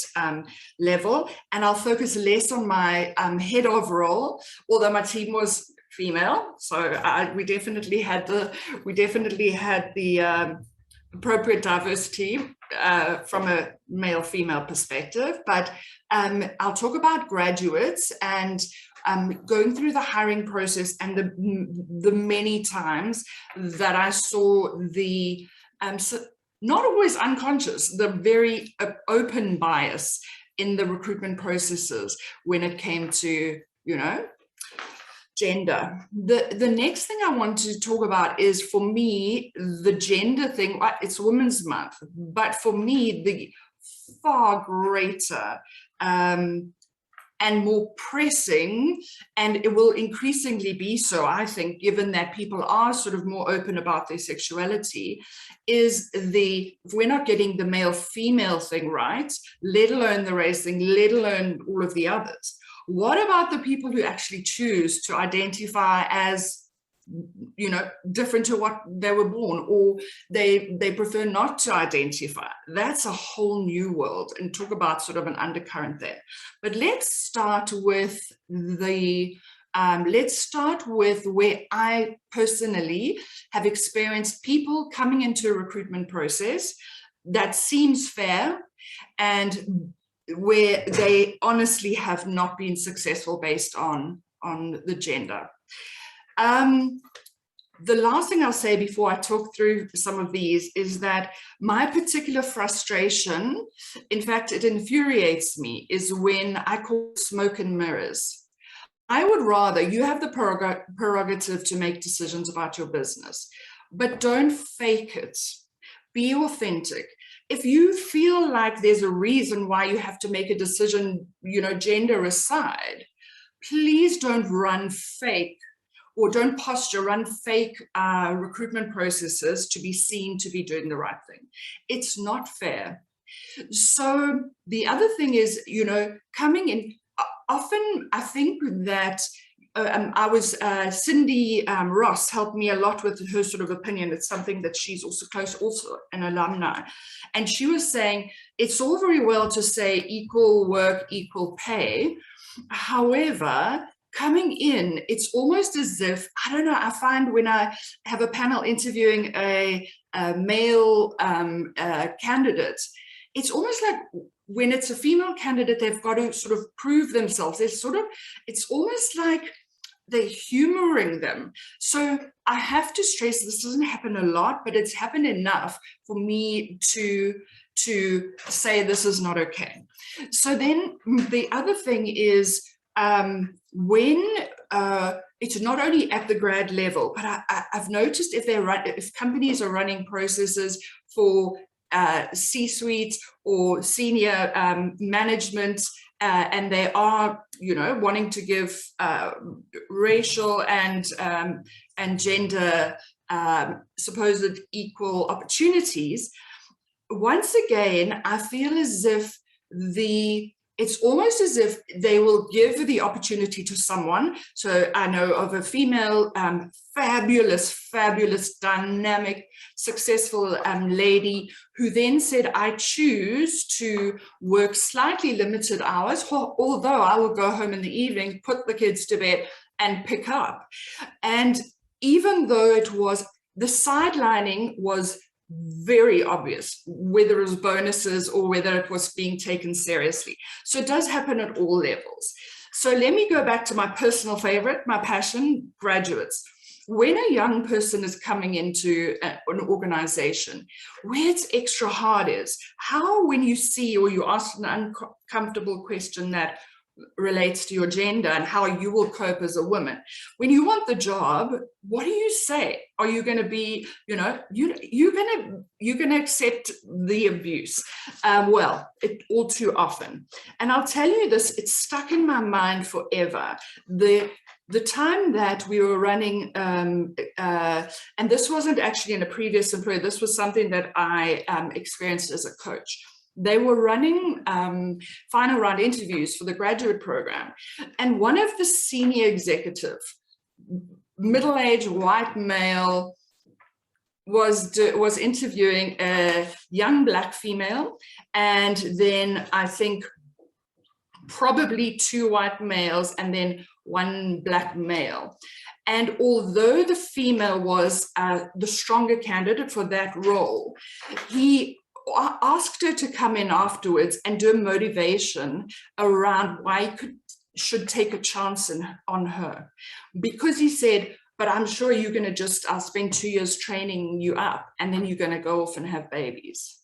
level, and I'll focus less on my head of role, although my team was female, so we definitely had the appropriate diversity from a male-female perspective. But I'll talk about graduates and going through the hiring process and the many times that I saw the not always unconscious, the very open bias in the recruitment processes when it came to, you know, gender. The next thing I want to talk about is, for me, the gender thing. It's Women's Month, but for me, the far greater and more pressing, and it will increasingly be so, I think, given that people are sort of more open about their sexuality, is if we're not getting the male-female thing right, let alone the race thing, let alone all of the others. What about the people who actually choose to identify as, you know, different to what they were born, or they prefer not to identify? That's a whole new world, and talk about sort of an undercurrent there. But let's start with where I personally have experienced people coming into a recruitment process that seems fair, and where they honestly have not been successful based on the gender. The last thing I'll say before I talk through some of these is that my particular frustration, in fact, it infuriates me, is when I call smoke and mirrors. I would rather, you have the prerogative to make decisions about your business, but don't fake it. Be authentic. If you feel like there's a reason why you have to make a decision, you know, gender aside, please don't run fake, or don't posture, run fake recruitment processes to be seen to be doing the right thing. It's not fair. So the other thing is, you know, coming in, often I think that Cindy Ross helped me a lot with her sort of opinion. It's something that she's also an alumni. And she was saying, it's all very well to say equal work, equal pay. However, coming in, it's almost as if, I don't know, I find when I have a panel interviewing a male candidate, it's almost like when it's a female candidate, they've got to sort of prove themselves. It's almost like they're humoring them. So I have to stress, this doesn't happen a lot, but it's happened enough for me to say this is not okay. So then the other thing is, when it's not only at the grad level, but I've noticed if companies are running processes for C-suite or senior management, and they are, wanting to give racial and gender supposed equal opportunities. Once again, I feel as if it's almost as if they will give the opportunity to someone. So I know of a female, fabulous, dynamic, successful lady who then said, I choose to work slightly limited hours, although I will go home in the evening, put the kids to bed and pick up. And even though the sidelining was very obvious, whether it was bonuses or whether it was being taken seriously. So it does happen at all levels. So let me go back to my personal favorite, my passion, graduates. When a young person is coming into an organization, where it's extra hard is how, when you see or you ask an uncomfortable question that relates to your gender and how you will cope as a woman. When you want the job, what do you say? Are you going to be, you're going to accept the abuse? Well, all too often. And I'll tell you this, it's stuck in my mind forever. The time that we were running, and this wasn't actually in a previous employer, this was something that I experienced as a coach. They were running final round interviews for the graduate program. And one of the senior executive, middle-aged white male, was interviewing a young Black female, and then I think probably 2 white males and then 1 Black male. And although the female was the stronger candidate for that role, he asked her to come in afterwards and do a motivation around why he should take a chance on her. Because he said, but I'm sure you're going to I'll spend 2 years training you up and then you're going to go off and have babies.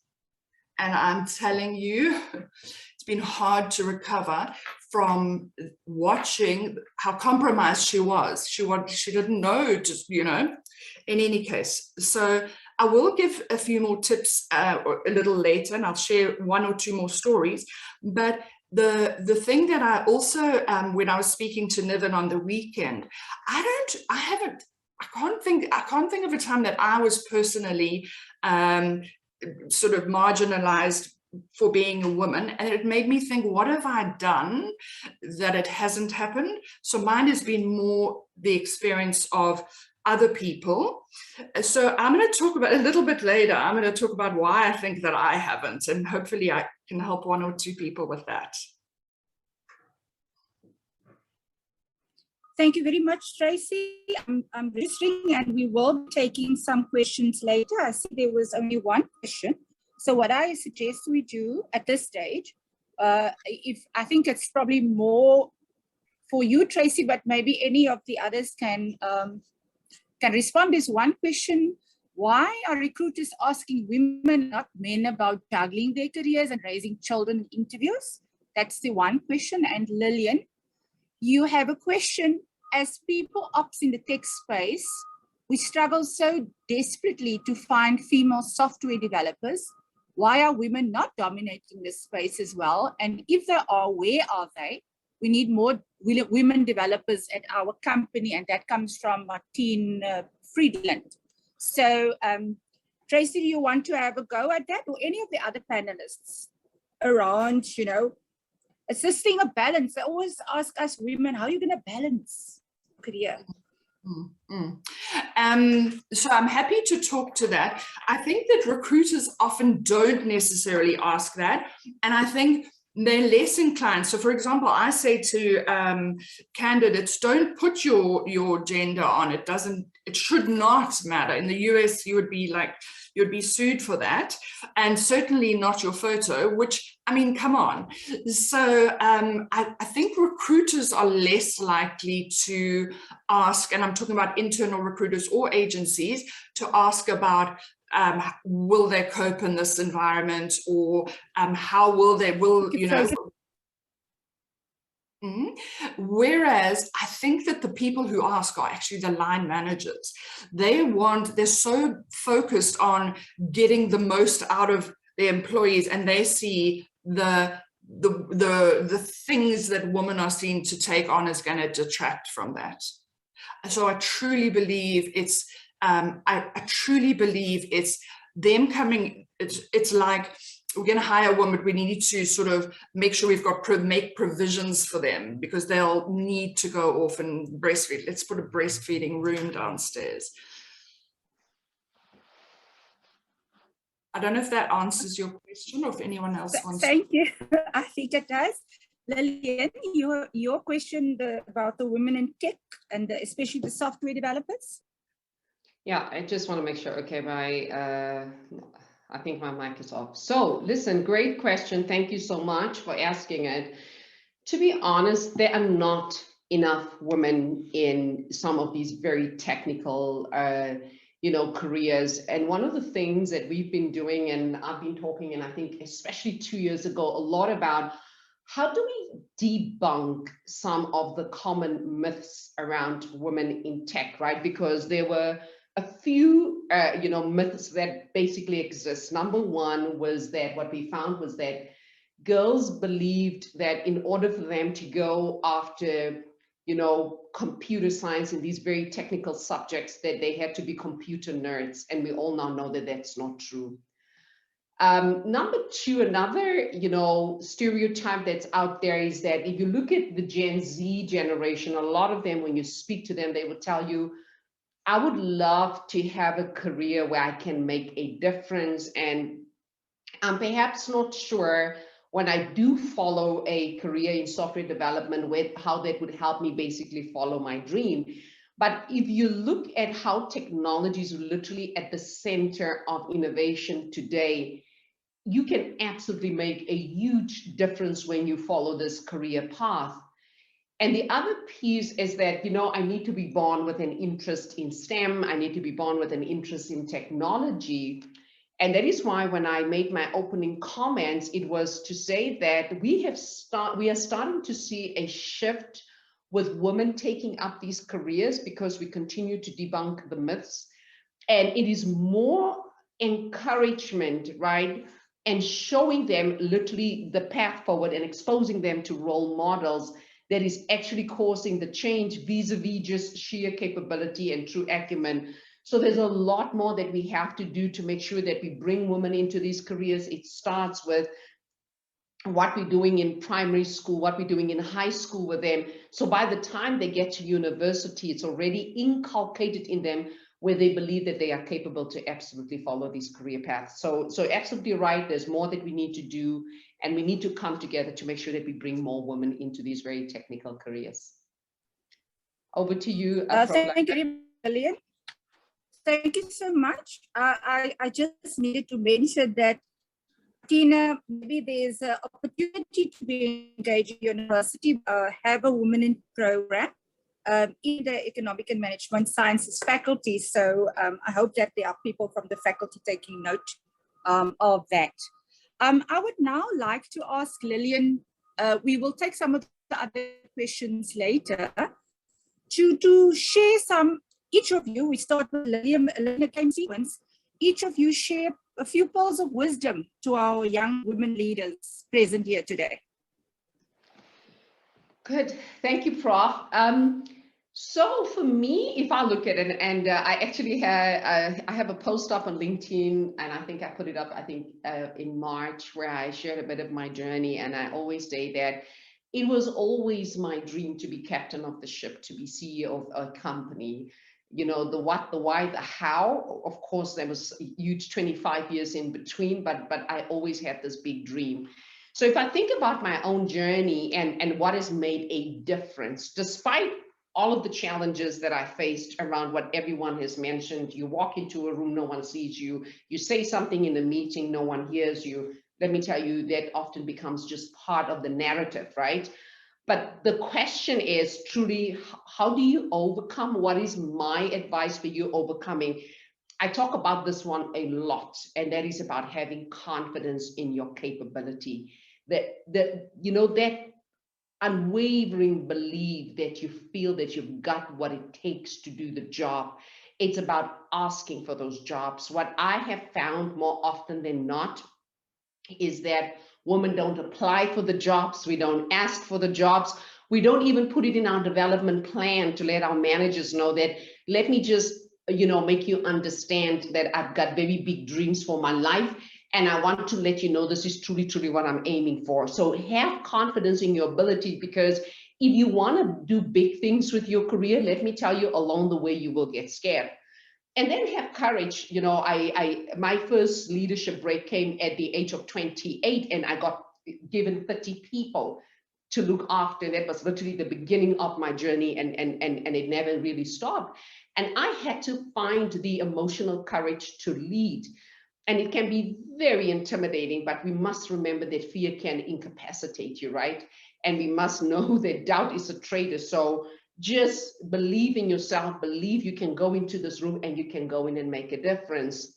And I'm telling you, it's been hard to recover from watching how compromised she was. She didn't know, just, in any case. So I will give a few more tips a little later, and I'll share 1 or 2 more stories. But the thing that I also, when I was speaking to Niven on the weekend, I can't think of a time that I was personally sort of marginalized for being a woman, and it made me think, what have I done that it hasn't happened? So mine has been more the experience of other people. So I'm going to talk about a little bit later, I'm going to talk about why I think that I haven't, and hopefully I can help 1 or 2 people with that. Thank you very much, Tracy. I'm registering and we will be taking some questions later. I see there was only 1 question. So what I suggest we do at this stage, if I think it's probably more for you, Tracy, but maybe any of the others can respond. There's 1 question. Why are recruiters asking women, not men, about juggling their careers and raising children in interviews? That's the 1 question. And Lillian, you have a question. As people ops in the tech space, we struggle so desperately to find female software developers. Why are women not dominating this space as well? And if they are, where are they? We need more women developers at our company, and that comes from Martine Friedland. So Tracy, do you want to have a go at that, or any of the other panelists around, assisting a balance. They always ask us women, how are you going to balance career? So I'm happy to talk to that. I think that recruiters often don't necessarily ask that, and I think they're less inclined. So for example, I say to candidates, don't put your gender on. It should not matter. In the US, you'd be sued for that, and certainly not your photo, which, I mean, come on. So I think recruiters are less likely to ask, and I'm talking about internal recruiters or agencies, to ask about will they cope in this environment, or how will you know. Whereas I think that the people who ask are actually the line managers. They're so focused on getting the most out of their employees, and they see the things that women are seen to take on is going to detract from that. So I truly believe it's them coming. It's like, we're going to hire a woman, but we need to sort of make sure we've got make provisions for them, because they'll need to go off and breastfeed. Let's put a breastfeeding room downstairs. I don't know if that answers your question, or if anyone else wants. Thank you. I think it does. Lillian, your question about the women in tech, and especially the software developers. Yeah, I just want to make sure. Okay, I think my mic is off. So listen, great question. Thank you so much for asking it. To be honest, there are not enough women in some of these very technical, careers. And one of the things that we've been doing, and I've been talking, and I think especially 2 years ago, a lot about how do we debunk some of the common myths around women in tech, right? Because there were a few, myths that basically exist. Number one was that what we found was that girls believed that in order for them to go after, computer science and these very technical subjects, that they had to be computer nerds. And we all now know that that's not true. Number two, another, stereotype that's out there is that if you look at the Gen Z generation, a lot of them, when you speak to them, they would tell you, I would love to have a career where I can make a difference. And I'm perhaps not sure when I do follow a career in software development with how that would help me basically follow my dream. But if you look at how technology is literally at the center of innovation today, you can absolutely make a huge difference when you follow this career path. And the other piece is that, I need to be born with an interest in STEM. I need to be born with an interest in technology. And that is why when I made my opening comments, it was to say that we are starting to see a shift with women taking up these careers, because we continue to debunk the myths. And it is more encouragement, right? And showing them literally the path forward and exposing them to role models that is actually causing the change vis-a-vis just sheer capability and true acumen. So there's a lot more that we have to do to make sure that we bring women into these careers. It starts with what we're doing in primary school, what we're doing in high school with them. So by the time they get to university, it's already inculcated in them, where they believe that they are capable to absolutely follow these career paths. So absolutely right, there's more that we need to do, and we need to come together to make sure that we bring more women into these very technical careers. Over to you. Thank you, Lillian. Thank you so much. I just needed to mention that, Tina, maybe there's an opportunity to be engaged in university, have a women in program in the economic and management sciences faculty. So I hope that there are people from the faculty taking note of that. I would now like to ask Lillian, we will take some of the other questions later, to share some, each of you, we start with Lillian came sequence, each of you share a few pearls of wisdom to our young women leaders present here today. Good, thank you, Prof. So for me, if I look at it, and I actually I have a post up on LinkedIn, and I think I put it up, I think in March, where I shared a bit of my journey. And I always say that it was always my dream to be captain of the ship, to be CEO of a company. You know, the what, the why, the how. Of course, there was a huge 25 years in between, but I always had this big dream. So if I think about my own journey and what has made a difference, despite all of the challenges that I faced around what everyone has mentioned. You walk into a room, no one sees you. You say something in a meeting, no one hears you. Let me tell you, that often becomes just part of the narrative, right? But the question is truly, how do you overcome? What is my advice for you overcoming? I talk about this one a lot, and that is about having confidence in your capability. That you know, that unwavering belief that you feel that you've got what it takes to do the job. It's about asking for those jobs. What I have found more often than not is that women don't apply for the jobs. We don't ask for the jobs. We don't even put it in our development plan to let our managers know that, let me just, you know, make you understand that I've got very big dreams for my life. And I want to let you know this is truly, truly what I'm aiming for. So have confidence in your ability, because if you want to do big things with your career, let me tell you, along the way, you will get scared. And then have courage. You know, my first leadership break came at the age of 28, and I got given 30 people to look after. That was literally the beginning of my journey, and it never really stopped. And I had to find the emotional courage to lead. And it can be very intimidating, but we must remember that fear can incapacitate you, right? And we must know that doubt is a traitor. So just believe in yourself, believe you can go into this room and you can go in and make a difference.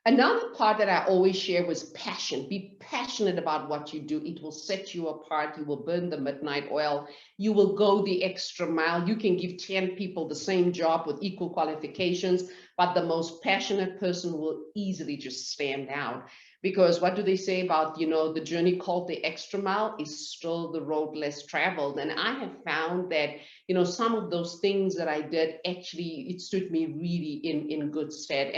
Another part that I always share was passion. Be passionate about what you do. It will set you apart. You will burn the midnight oil. You will go the extra mile. You can give 10 people the same job with equal qualifications, but the most passionate person will easily just stand out. Because what do they say about, you know, the journey called the extra mile is still the road less traveled. And I have found that, you know, some of those things that I did, actually, it stood me really in good stead.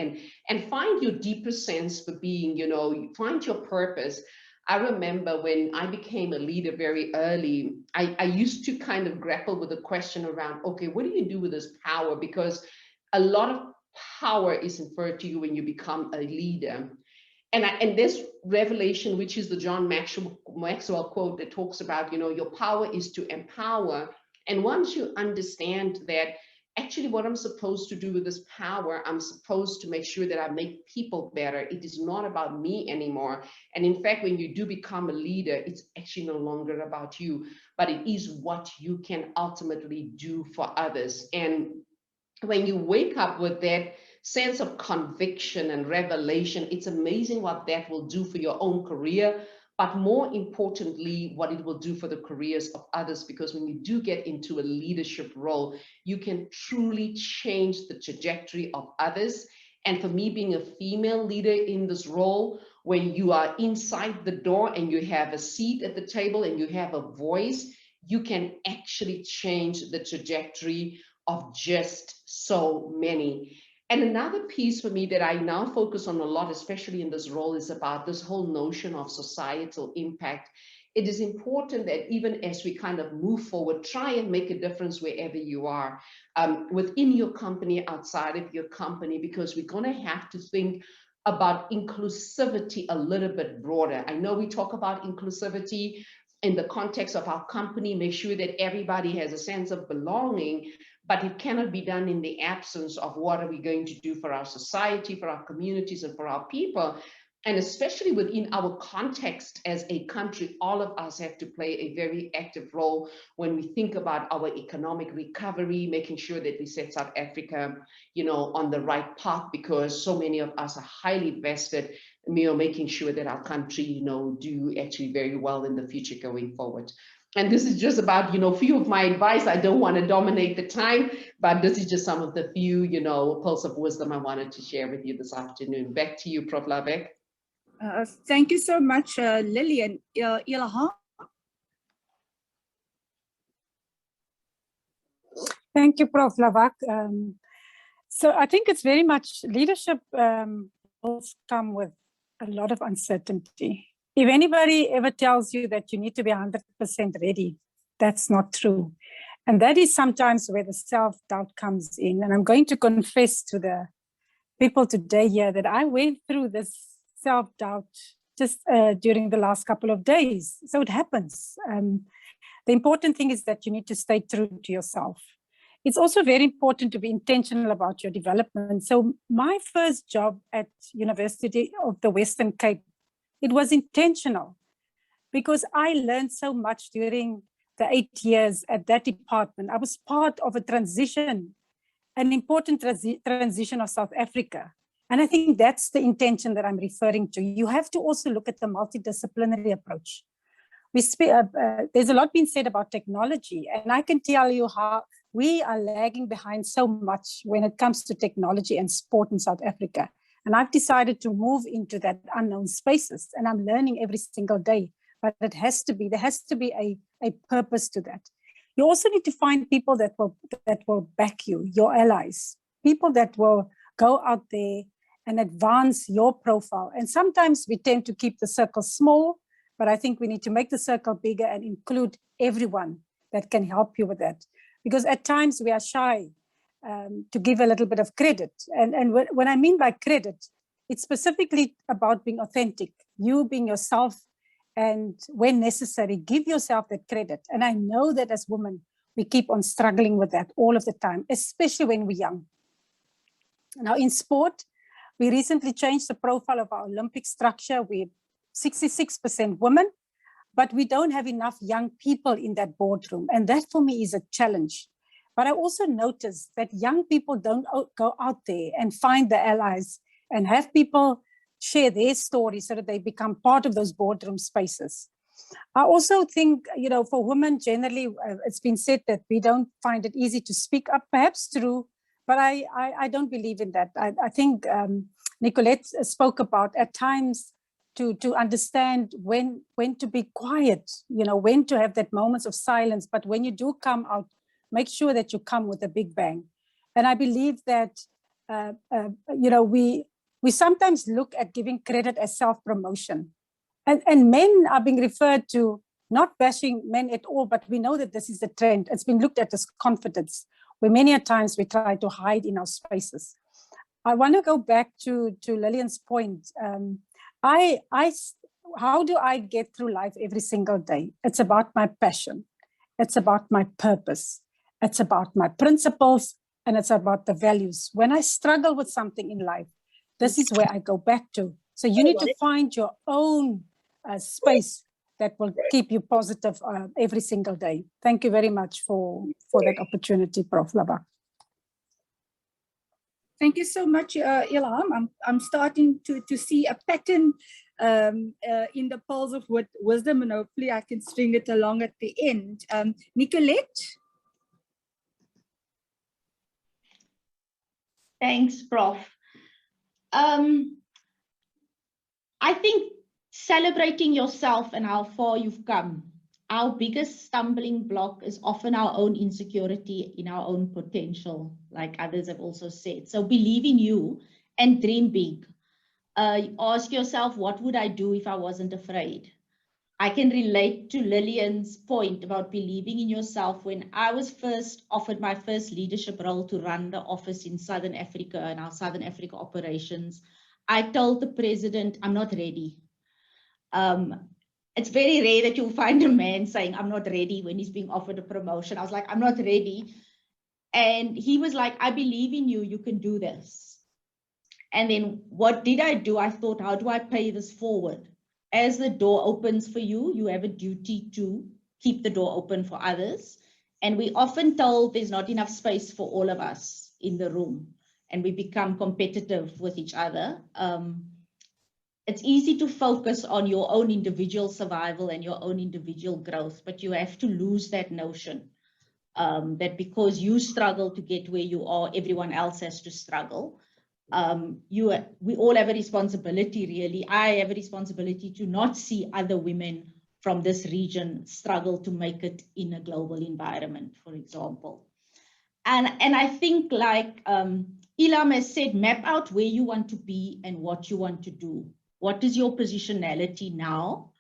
And find your deeper sense for being, you know, find your purpose. I remember when I became a leader very early, I used to kind of grapple with the question around, okay, what do you do with this power? Because a lot of power is inferred to you when you become a leader. And this revelation, which is the John Maxwell quote that talks about, you know, your power is to empower. And once you understand that, actually what I'm supposed to do with this power, I'm supposed to make sure that I make people better. It is not about me anymore. And in fact, when you do become a leader, it's actually no longer about you, but it is what you can ultimately do for others. And when you wake up with that sense of conviction and revelation, it's amazing what that will do for your own career, but more importantly, what it will do for the careers of others. Because when you do get into a leadership role, you can truly change the trajectory of others. And for me, being a female leader in this role, when you are inside the door and you have a seat at the table and you have a voice, you can actually change the trajectory of just so many. And another piece for me that I now focus on a lot, especially in this role, is about this whole notion of societal impact. It is important that even as we kind of move forward, try and make a difference wherever you are, within your company, outside of your company, because we're going to have to think about inclusivity a little bit broader. I know we talk about inclusivity in the context of our company, make sure that everybody has a sense of belonging, but it cannot be done in the absence of what are we going to do for our society, for our communities, and for our people. And especially within our context as a country, all of us have to play a very active role when we think about our economic recovery, making sure that we set South Africa, you know, on the right path, because so many of us are highly vested, you know, making sure that our country, you know, do actually very well in the future going forward. And this is just about, you know, few of my advice. I don't want to dominate the time, but this is just some of the few, you know, pearls of wisdom I wanted to share with you this afternoon. Back to you, Prof. Lavek. Thank you so much, Lillian. Ilhan? Thank you, Prof. Lavak. So I think it's very much leadership roles come with a lot of uncertainty. If anybody ever tells you that you need to be 100% ready, that's not true. And that is sometimes where the self-doubt comes in. And I'm going to confess to the people today here that I went through this self-doubt just during the last couple of days. So it happens. The important thing is that you need to stay true to yourself. It's also very important to be intentional about your development. So my first job at University of the Western Cape, it was intentional because I learned so much during the 8 years at that department. I was part of a transition, an important transition of South Africa. And I think that's the intention that I'm referring to. You have to also look at the multidisciplinary approach. There's a lot being said about technology, and I can tell you how we are lagging behind so much when it comes to technology and sport in South Africa. And I've decided to move into that unknown spaces, and I'm learning every single day. But there has to be a purpose to that. You also need to find people that will back you, your allies, people that will go out there and advance your profile. And sometimes we tend to keep the circle small, but I think we need to make the circle bigger and include everyone that can help you with that. Because at times we are shy to give a little bit of credit. And what I mean by credit, it's specifically about being authentic, you being yourself, and when necessary, give yourself that credit. And I know that as women, we keep on struggling with that all of the time, especially when we're young. Now in sport, we recently changed the profile of our Olympic structure. We're 66% women, but we don't have enough young people in that boardroom. And that for me is a challenge. But I also noticed that young people don't go out there and find the allies and have people share their stories so that they become part of those boardroom spaces. I also think, for women generally, it's been said that we don't find it easy to speak up, perhaps true, but I don't believe in that. I think Nicolette spoke about at times to understand when to be quiet, when to have that moments of silence. But when you do come out, make sure that you come with a big bang. And I believe that, we sometimes look at giving credit as self-promotion. And men are being referred to, not bashing men at all, but we know that this is the trend. It's been looked at as confidence, where many a times we try to hide in our spaces. I want to go back to Lillian's point. How do I get through life every single day? It's about my passion. It's about my purpose. It's about my principles, and it's about the values. When I struggle with something in life, this is where I go back to. So you need to find your own space that will keep you positive every single day. Thank you very much for that opportunity, Prof. Lavak. Thank you so much, Ilham. I'm starting to see a pattern in the pearls of wisdom, and hopefully I can string it along at the end. Nicolette? Thanks, Prof. I think celebrating yourself and how far you've come. Our biggest stumbling block is often our own insecurity in our own potential, like others have also said. So believe in you and dream big. Ask yourself, what would I do if I wasn't afraid? I can relate to Lillian's point about believing in yourself. When I was first offered my first leadership role to run the office in Southern Africa and our Southern Africa operations, I told the president, I'm not ready. It's very rare that you'll find a man saying, I'm not ready when he's being offered a promotion. I was like, I'm not ready. And he was like, I believe in you, you can do this. And then what did I do? I thought, how do I pay this forward? As the door opens for you, you have a duty to keep the door open for others. And we often told there's not enough space for all of us in the room, and we become competitive with each other. It's easy to focus on your own individual survival and your own individual growth, but you have to lose that notion that because you struggle to get where you are, everyone else has to struggle. We all have a responsibility, really. I have a responsibility to not see other women from this region struggle to make it in a global environment, for example. And I think, like Ilham has said, map out where you want to be and what you want to do. What is your positionality now?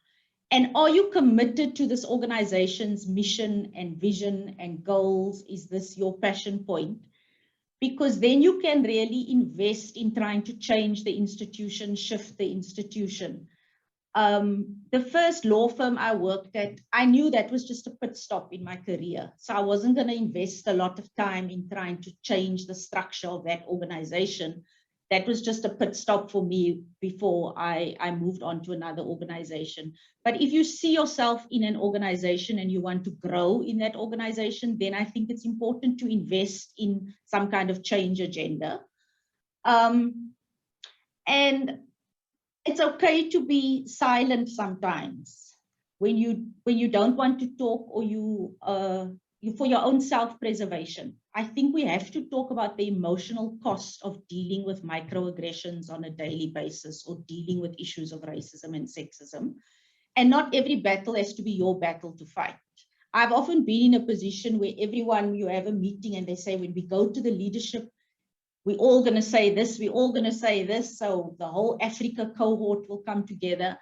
And are you committed to this organization's mission and vision and goals? Is this your passion point? Because then you can really invest in trying to change the institution, shift the institution. The first law firm I worked at, I knew that was just a pit stop in my career. So I wasn't going to invest a lot of time in trying to change the structure of that organization. That was just a pit stop for me before I moved on to another organization. But if you see yourself in an organization and you want to grow in that organization, then I think it's important to invest in some kind of change agenda. And it's okay to be silent sometimes when you don't want to talk, or you for your own self-preservation. I think we have to talk about the emotional cost of dealing with microaggressions on a daily basis, or dealing with issues of racism and sexism. And not every battle has to be your battle to fight. I've often been in a position where you have a meeting and they say, when we go to the leadership, we're all going to say this, we're all going to say this. So the whole Africa cohort will come together.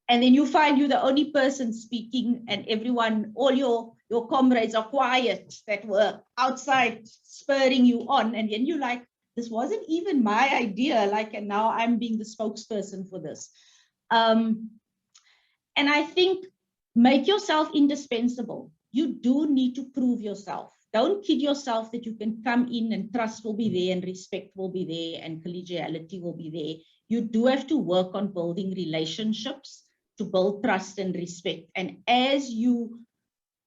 And then you find you're the only person speaking, and everyone, all your comrades are quiet that were outside spurring you on. And then you're like, this wasn't even my idea. Like, and now I'm being the spokesperson for this. And I think make yourself indispensable. You do need to prove yourself. Don't kid yourself that you can come in and trust will be there and respect will be there and collegiality will be there. You do have to work on building relationships to build trust and respect. And as you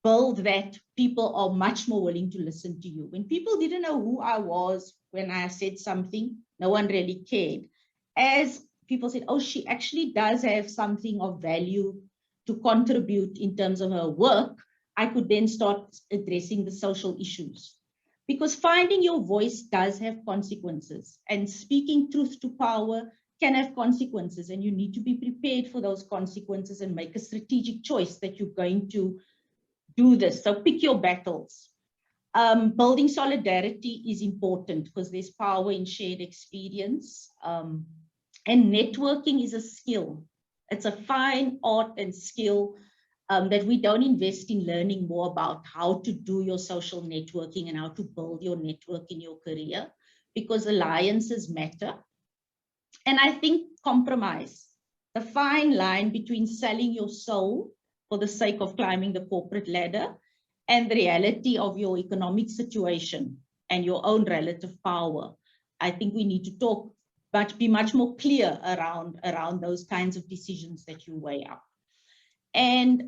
build that, people are much more willing to listen to you. When people didn't know who I was when I said something, no one really cared. As people said, oh, she actually does have something of value to contribute in terms of her work, I could then start addressing the social issues. Because finding your voice does have consequences, and speaking truth to power can have consequences, and you need to be prepared for those consequences and make a strategic choice that you're going to do this. So pick your battles. Building solidarity is important because there's power in shared experience. And networking is a skill. It's a fine art and skill that we don't invest in learning more about how to do your social networking and how to build your network in your career, because alliances matter. And I think compromise, the fine line between selling your soul for the sake of climbing the corporate ladder and the reality of your economic situation and your own relative power. I think we need to be much more clear around those kinds of decisions that you weigh up. And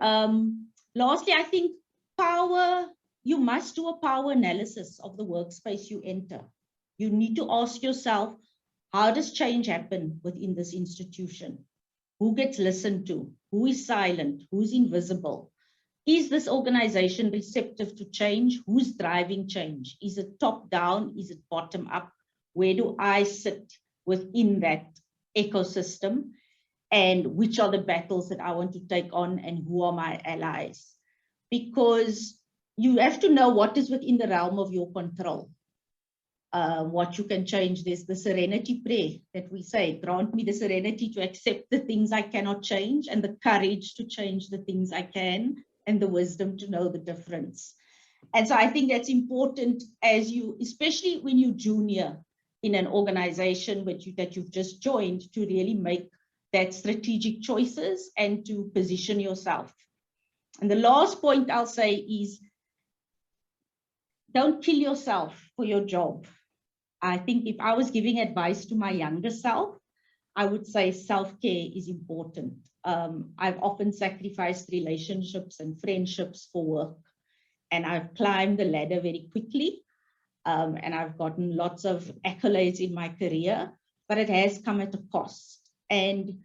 lastly, I think power, you must do a power analysis of the workspace you enter. You need to ask yourself, how does change happen within this institution? Who gets listened to? Who is silent? Who's invisible? Is this organization receptive to change? Who's driving change? Is it top down? Is it bottom up? Where do I sit within that ecosystem? And which are the battles that I want to take on, and who are my allies? Because you have to know what is within the realm of your control. What you can change. There's the serenity prayer that we say, grant me the serenity to accept the things I cannot change, and the courage to change the things I can, and the wisdom to know the difference. And so I think that's important as you, especially when you're junior in an organization that you've just joined, to really make that strategic choices and to position yourself. And the last point I'll say is, don't kill yourself for your job. I think if I was giving advice to my younger self, I would say self-care is important. I've often sacrificed relationships and friendships for work, and I've climbed the ladder very quickly, and I've gotten lots of accolades in my career, but it has come at a cost. And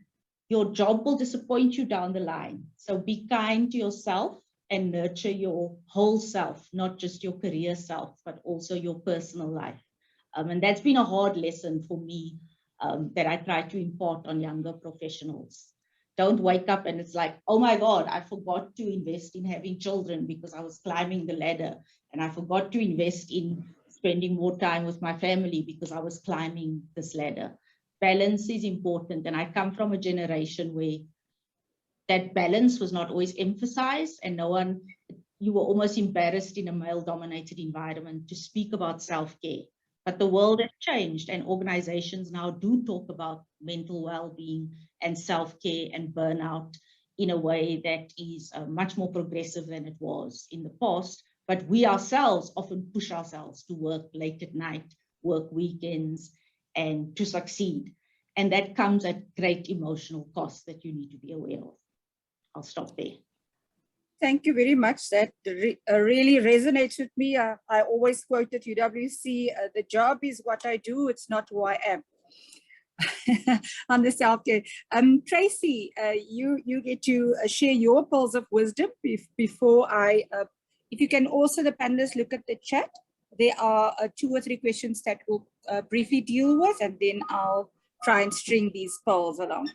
your job will disappoint you down the line. So be kind to yourself and nurture your whole self, not just your career self, but also your personal life. And that's been a hard lesson for me that I try to impart on younger professionals. don't wake up and it's like, oh my God, I forgot to invest in having children because I was climbing the ladder, and I forgot to invest in spending more time with my family because I was climbing this ladder. Balance is important, and I come from a generation where that balance was not always emphasized, and you were almost embarrassed in a male-dominated environment to speak about self-care. But the world has changed, and organizations now do talk about mental well-being and self-care and burnout in a way that is much more progressive than it was in the past. But we ourselves often push ourselves to work late at night, work weekends, and to succeed. And that comes at great emotional cost that you need to be aware of. I'll stop there. Thank you very much. That really resonates with me. I always quote at UWC, the job is what I do, it's not who I am. On the self-care. Tracy, you get to share your pearls of wisdom before if you can also, the panelists, look at the chat. There are 2 or 3 questions that we'll briefly deal with, and then I'll try and string these pearls along.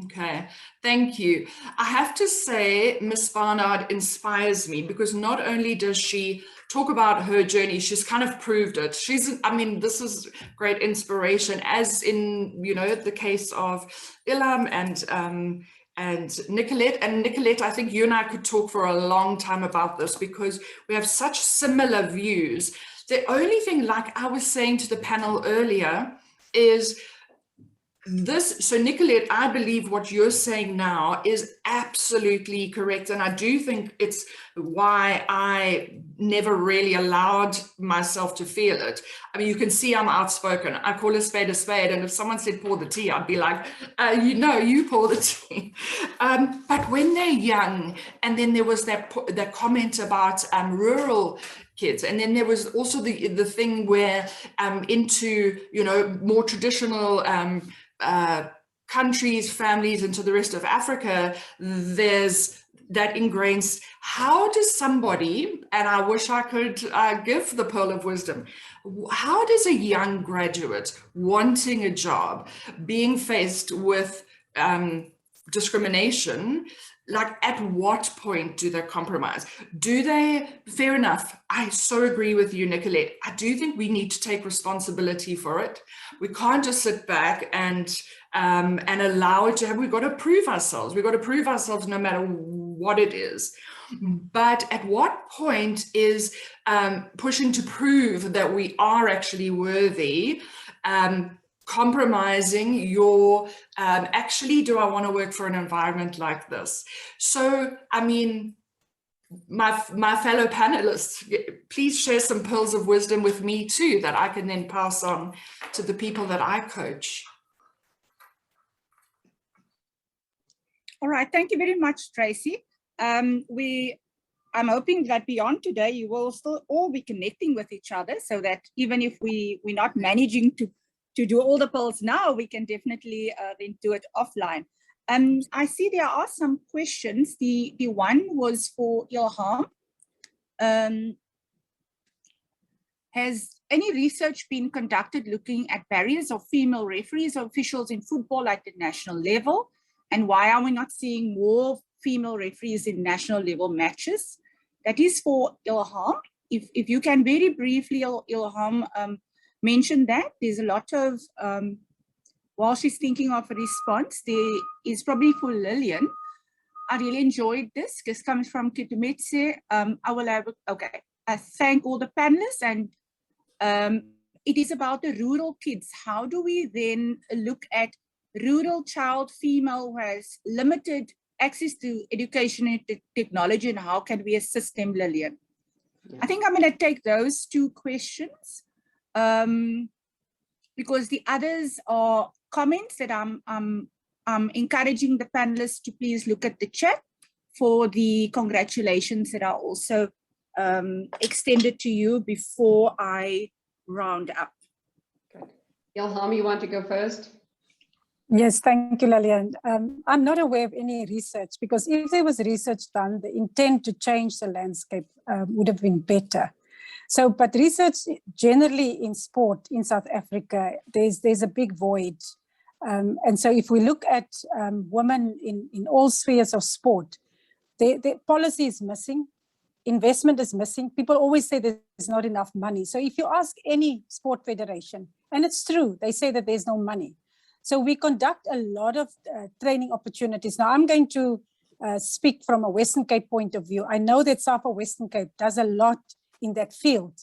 Okay, thank you. I have to say, Ms. Barnard inspires me because not only does she talk about her journey, she's kind of proved it. I mean, this is great inspiration, as in, you know, the case of Ilham and Nicolette. And Nicolette, I think you and I could talk for a long time about this because we have such similar views. The only thing, like I was saying to the panel earlier, is so Nicolette, I believe what you're saying now is absolutely correct. And I do think it's why I never really allowed myself to feel it. I mean, you can see I'm outspoken. I call a spade. And if someone said, pour the tea, I'd be like, you pour the tea. But when they're young, and then there was that comment about rural kids. And then there was also the thing where into, you know, more traditional countries, families, into the rest of Africa, there's that ingrains. How does somebody, and I wish I could give the pearl of wisdom, how does a young graduate wanting a job, being faced with discrimination, like at what point do they compromise? Do they, fair enough, I so agree with you, Nicolette. I do think we need to take responsibility for it. We can't just sit back and allow it to happen. We've got to prove ourselves. We've got to prove ourselves no matter what it is. But at what point is pushing to prove that we are actually worthy, compromising your, actually, do I want to work for an environment like this? So, I mean, my fellow panelists, please share some pearls of wisdom with me too, that I can then pass on to the people that I coach. All right, thank you very much, Tracy. I'm hoping that beyond today, you will still all be connecting with each other so that even if we're not managing to do all the polls now, we can definitely then do it offline. I see there are some questions. The one was for Ilham. Has any research been conducted looking at barriers of female referees or officials in football at the national level? And why are we not seeing more female referees in national level matches? That is for Ilham. If you can very briefly, Ilham, mention that. There's a lot of, while she's thinking of a response, there is probably for Lillian. I really enjoyed this. This comes from Kitumetse. I will have, okay. I thank all the panelists, and it is about the rural kids. How do we then look at rural child female who has limited access to education and technology, and how can we assist them, Lillian? Yeah. I think I'm going to take those 2 questions because the others are comments that I'm encouraging the panelists to please look at the chat for the congratulations that are also extended to you before I round up. Good. Ilham, you want to go first? Yes, thank you, Lillian. I'm not aware of any research, because if there was research done, the intent to change the landscape would have been better. So, but research generally in sport in South Africa, there's a big void. And so if we look at women in all spheres of sport, the policy is missing, investment is missing. People always say there's not enough money. So if you ask any sport federation, and it's true, they say that there's no money. So we conduct a lot of training opportunities. Now I'm going to speak from a Western Cape point of view. I know that SAFA Western Cape does a lot in that field.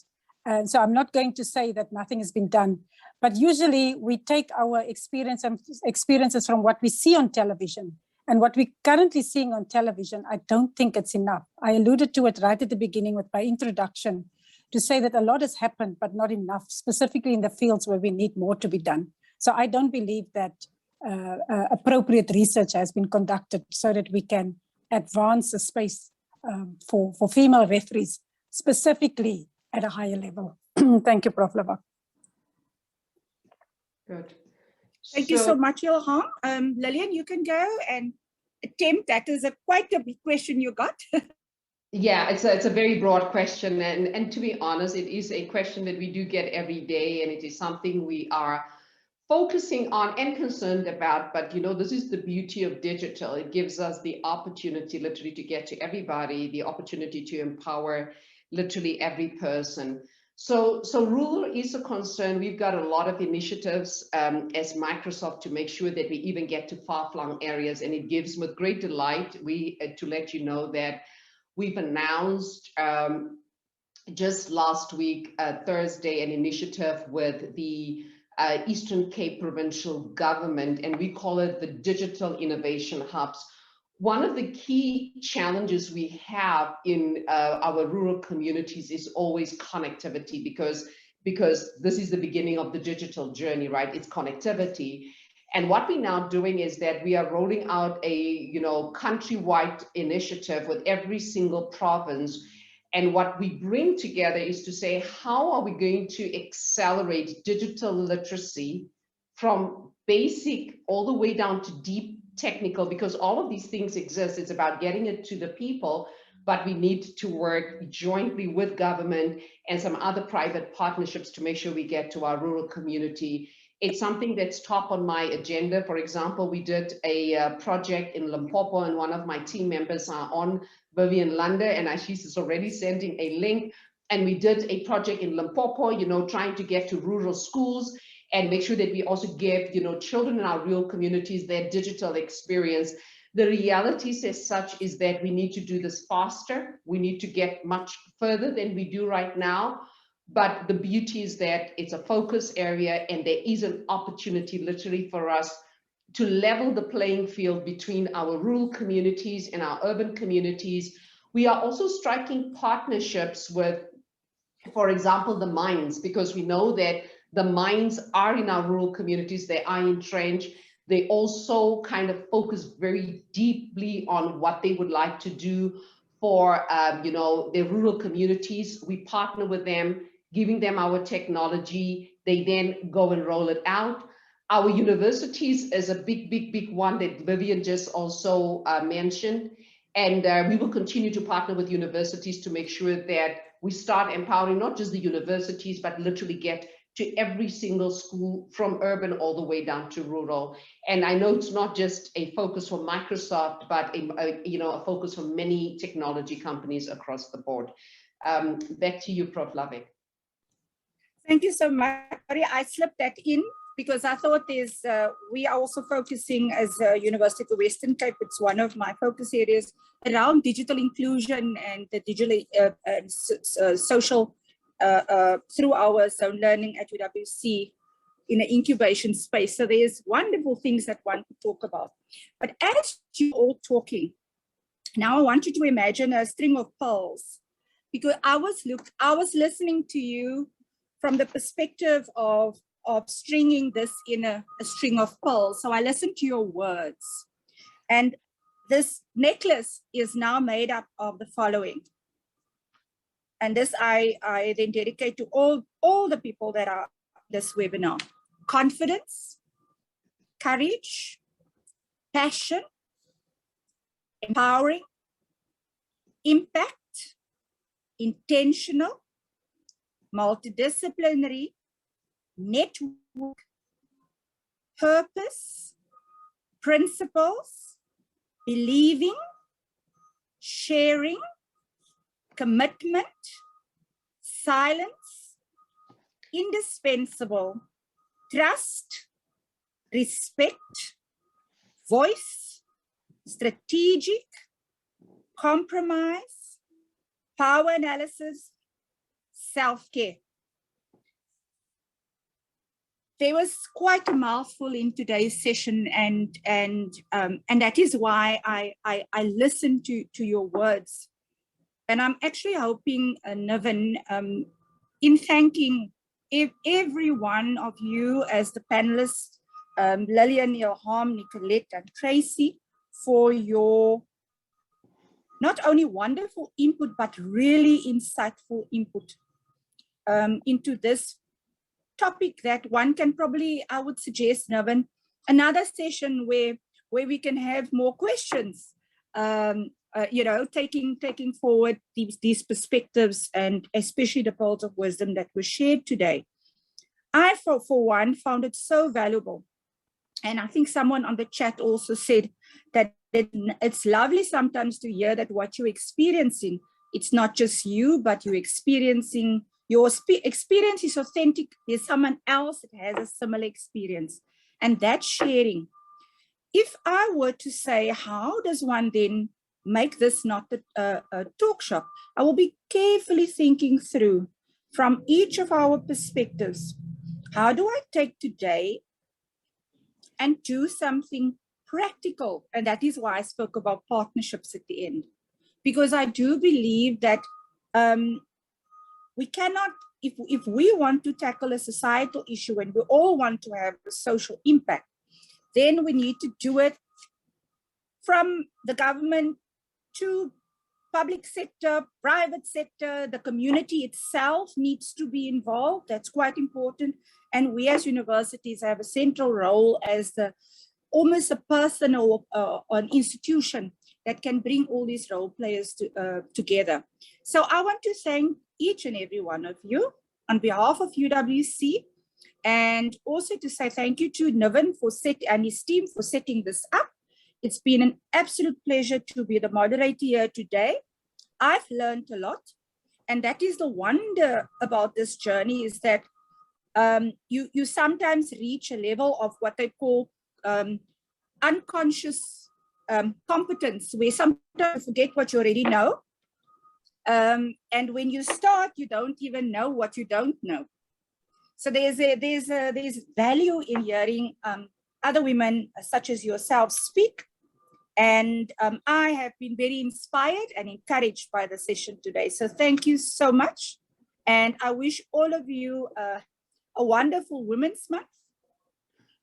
And so I'm not going to say that nothing has been done, but usually we take our experiences from what we see on television, and what we're currently seeing on television, I don't think it's enough. I alluded to it right at the beginning with my introduction to say that a lot has happened, but not enough, specifically in the fields where we need more to be done. So I don't believe that appropriate research has been conducted so that we can advance the space for female referees, specifically at a higher level. Thank you, Prof. Lavak. Good. Thank you so much, Ilham. Lillian, you can go and attempt. That is quite a big question you got. Yeah, it's a very broad question, and to be honest, it is a question that we do get every day, and it is something we are focusing on and concerned about. But you know, this is the beauty of digital. It gives us the opportunity literally to get to everybody, the opportunity to empower literally every person. So rural is a concern. We've got a lot of initiatives as Microsoft to make sure that we even get to far-flung areas, and it gives with great delight to let you know that we've announced just last week, Thursday, an initiative with the Eastern Cape Provincial Government, and we call it the Digital Innovation Hubs. One of the key challenges we have in our rural communities is always connectivity, because this is the beginning of the digital journey, right? It's connectivity. And what we're now doing is that we are rolling out a countrywide initiative with every single province. And what we bring together is to say, how are we going to accelerate digital literacy from basic all the way down to deep technical, because all of these things exist. It's about getting it to the people, but we need to work jointly with government and some other private partnerships to make sure we get to our rural community. It's something that's top on my agenda. For example, we did a project in Limpopo, and one of my team members are on, Vivian Lander, and she's already sending a link. And we did a project in Limpopo, trying to get to rural schools and make sure that we also give, children in our rural communities their digital experience. The realities as such is that we need to do this faster. We need to get much further than we do right now. But the beauty is that it's a focus area, and there is an opportunity literally for us to level the playing field between our rural communities and our urban communities. We are also striking partnerships with, for example, the mines, because we know that the mines are in our rural communities, they are entrenched. They also kind of focus very deeply on what they would like to do for their rural communities. We partner with them, giving them our technology. They then go and roll it out. Our universities is a big one that Vivian just also mentioned. And we will continue to partner with universities to make sure that we start empowering not just the universities, but literally get to every single school from urban all the way down to rural. And I know it's not just a focus for Microsoft, but a focus for many technology companies across the board. Back to you, Prof. Lavek. Thank you so much. Sorry, I slipped that in because I thought we are also focusing as a University of the Western Cape. It's one of my focus areas around digital inclusion and the digital social through our zone learning at UWC in an incubation space. So there's wonderful things that one could talk about. But as you're all talking, now I want you to imagine a string of pearls, because I was listening to you from the perspective of stringing this in a string of pearls. So I listened to your words. And this necklace is now made up of the following. And this I then dedicate to all the people that are this webinar: confidence, courage, passion, empowering, impact, intentional, multidisciplinary, network, purpose, principles, believing, sharing, commitment, silence, indispensable, trust, respect, voice, strategic, compromise, power analysis, self-care. There was quite a mouthful in today's session, and that is why I listened to your words. And I'm actually hoping, Niven, in thanking every one of you as the panelists, Lillian, Ilham, Nicolette, and Tracy, for your not only wonderful input, but really insightful input into this topic that one can probably, I would suggest, Niven, another session where we can have more questions, taking forward these perspectives, and especially the pearls of wisdom that were shared today. I, for one, found it so valuable. And I think someone on the chat also said that it's lovely sometimes to hear that what you're experiencing, it's not just you, but you're experiencing, your experience is authentic. There's someone else that has a similar experience. And that sharing. If I were to say, how does one then make this not a talk shop? I will be carefully thinking through from each of our perspectives. How do I take today and do something practical? And that is why I spoke about partnerships at the end. Because I do believe that we cannot, if we want to tackle a societal issue and we all want to have a social impact, then we need to do it from the government to public sector, private sector. The community itself needs to be involved. That's quite important. And we as universities have a central role as almost a person or an institution that can bring all these role players together. So I want to thank each and every one of you on behalf of UWC, and also to say thank you to Niven and his team for setting this up. It's been an absolute pleasure to be the moderator here today. I've learned a lot, and that is the wonder about this journey, is that you sometimes reach a level of what they call unconscious competence, where sometimes you forget what you already know. And when you start, you don't even know what you don't know. So there's value in hearing other women such as yourself speak. And I have been very inspired and encouraged by the session today. So thank you so much. And I wish all of you a wonderful Women's Month.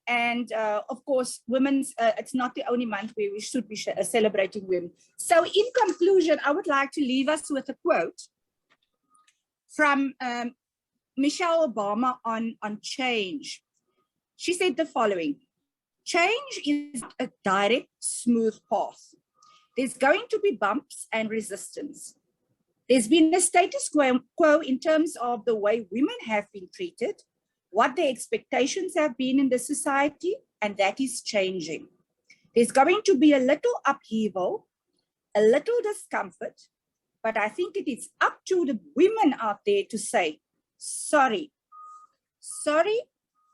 And of course, it's not the only month where we should be celebrating women. So in conclusion, I would like to leave us with a quote from Michelle Obama on change. She said the following: change is a direct, smooth path. There's going to be bumps and resistance. There's been a status quo in terms of the way women have been treated, what their expectations have been in the society, and that is changing. There's going to be a little upheaval, a little discomfort, but I think it is up to the women out there to say, sorry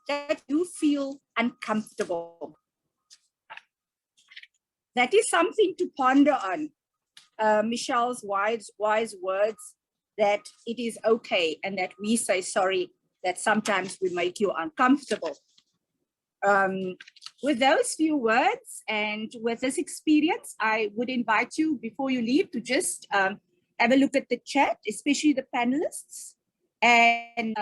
that you feel uncomfortable. That is something to ponder on. Michelle's wise words, that it is okay and that we say sorry, that sometimes we make you uncomfortable. With those few words and with this experience, I would invite you, before you leave, to just have a look at the chat, especially the panelists, and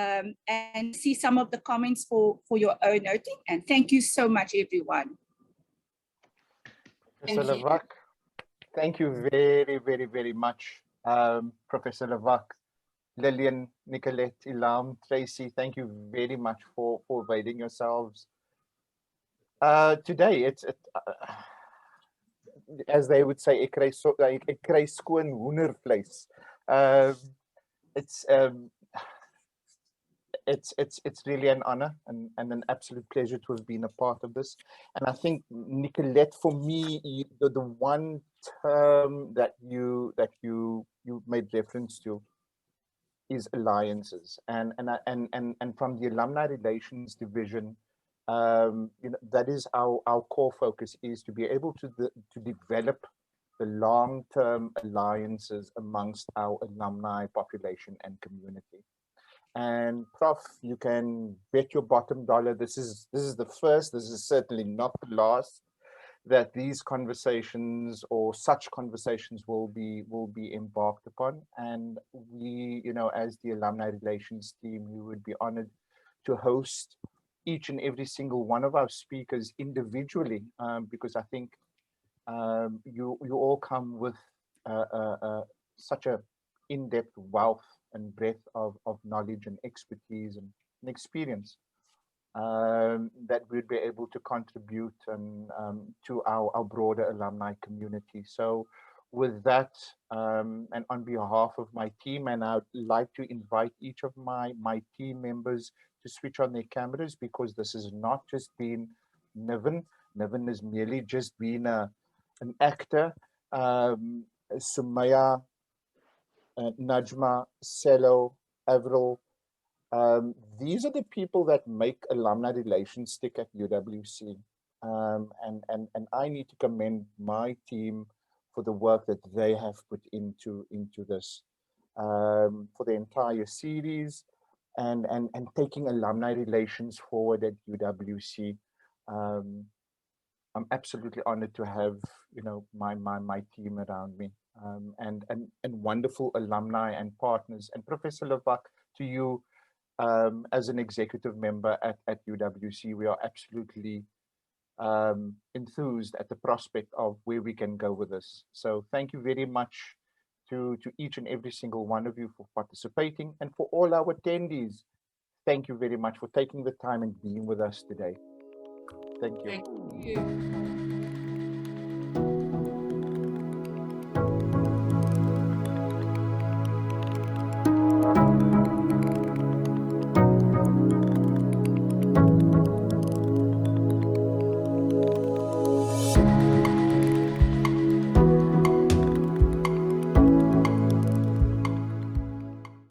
see some of the comments for your own noting. And thank you so much, everyone. Professor Levak, thank you very, very, very much. Professor Levak, Lillian, Nicolette, Ilham, Tracy, thank you very much for availing yourselves. Today, as they would say, ek kry skoon hoendervleis. it's really an honor and an absolute pleasure to have been a part of this. And I think, Nicolette, for me, the one term that you made reference to is alliances, and from the alumni relations division, that is our core focus, is to be able to develop the long-term alliances amongst our alumni population and community. And Prof, you can bet your bottom dollar this is the first, this is certainly not the last, that these conversations or such conversations will be embarked upon. And we, as the alumni relations team, we would be honored to host each and every single one of our speakers individually, because I think you all come with such a in-depth wealth and breadth of knowledge and expertise and experience that we'd be able to contribute to our broader alumni community. So with that, and on behalf of my team, and I'd like to invite each of my team members to switch on their cameras, because this has not just been Niven. Niven has merely just been an actor. Sumaya, Najma, Selo, Avril, these are the people that make alumni relations stick at UWC. And I need to commend my team for the work that they have put into this, for the entire series, and taking alumni relations forward at UWC. I'm absolutely honored to have my team around me, and wonderful alumni and partners. And Professor Levak, to you, as an executive member at UWC, we are absolutely enthused at the prospect of where we can go with this. So thank you very much to each and every single one of you for participating, and for all our attendees, thank you very much for taking the time and being with us today. Thank you. Thank you.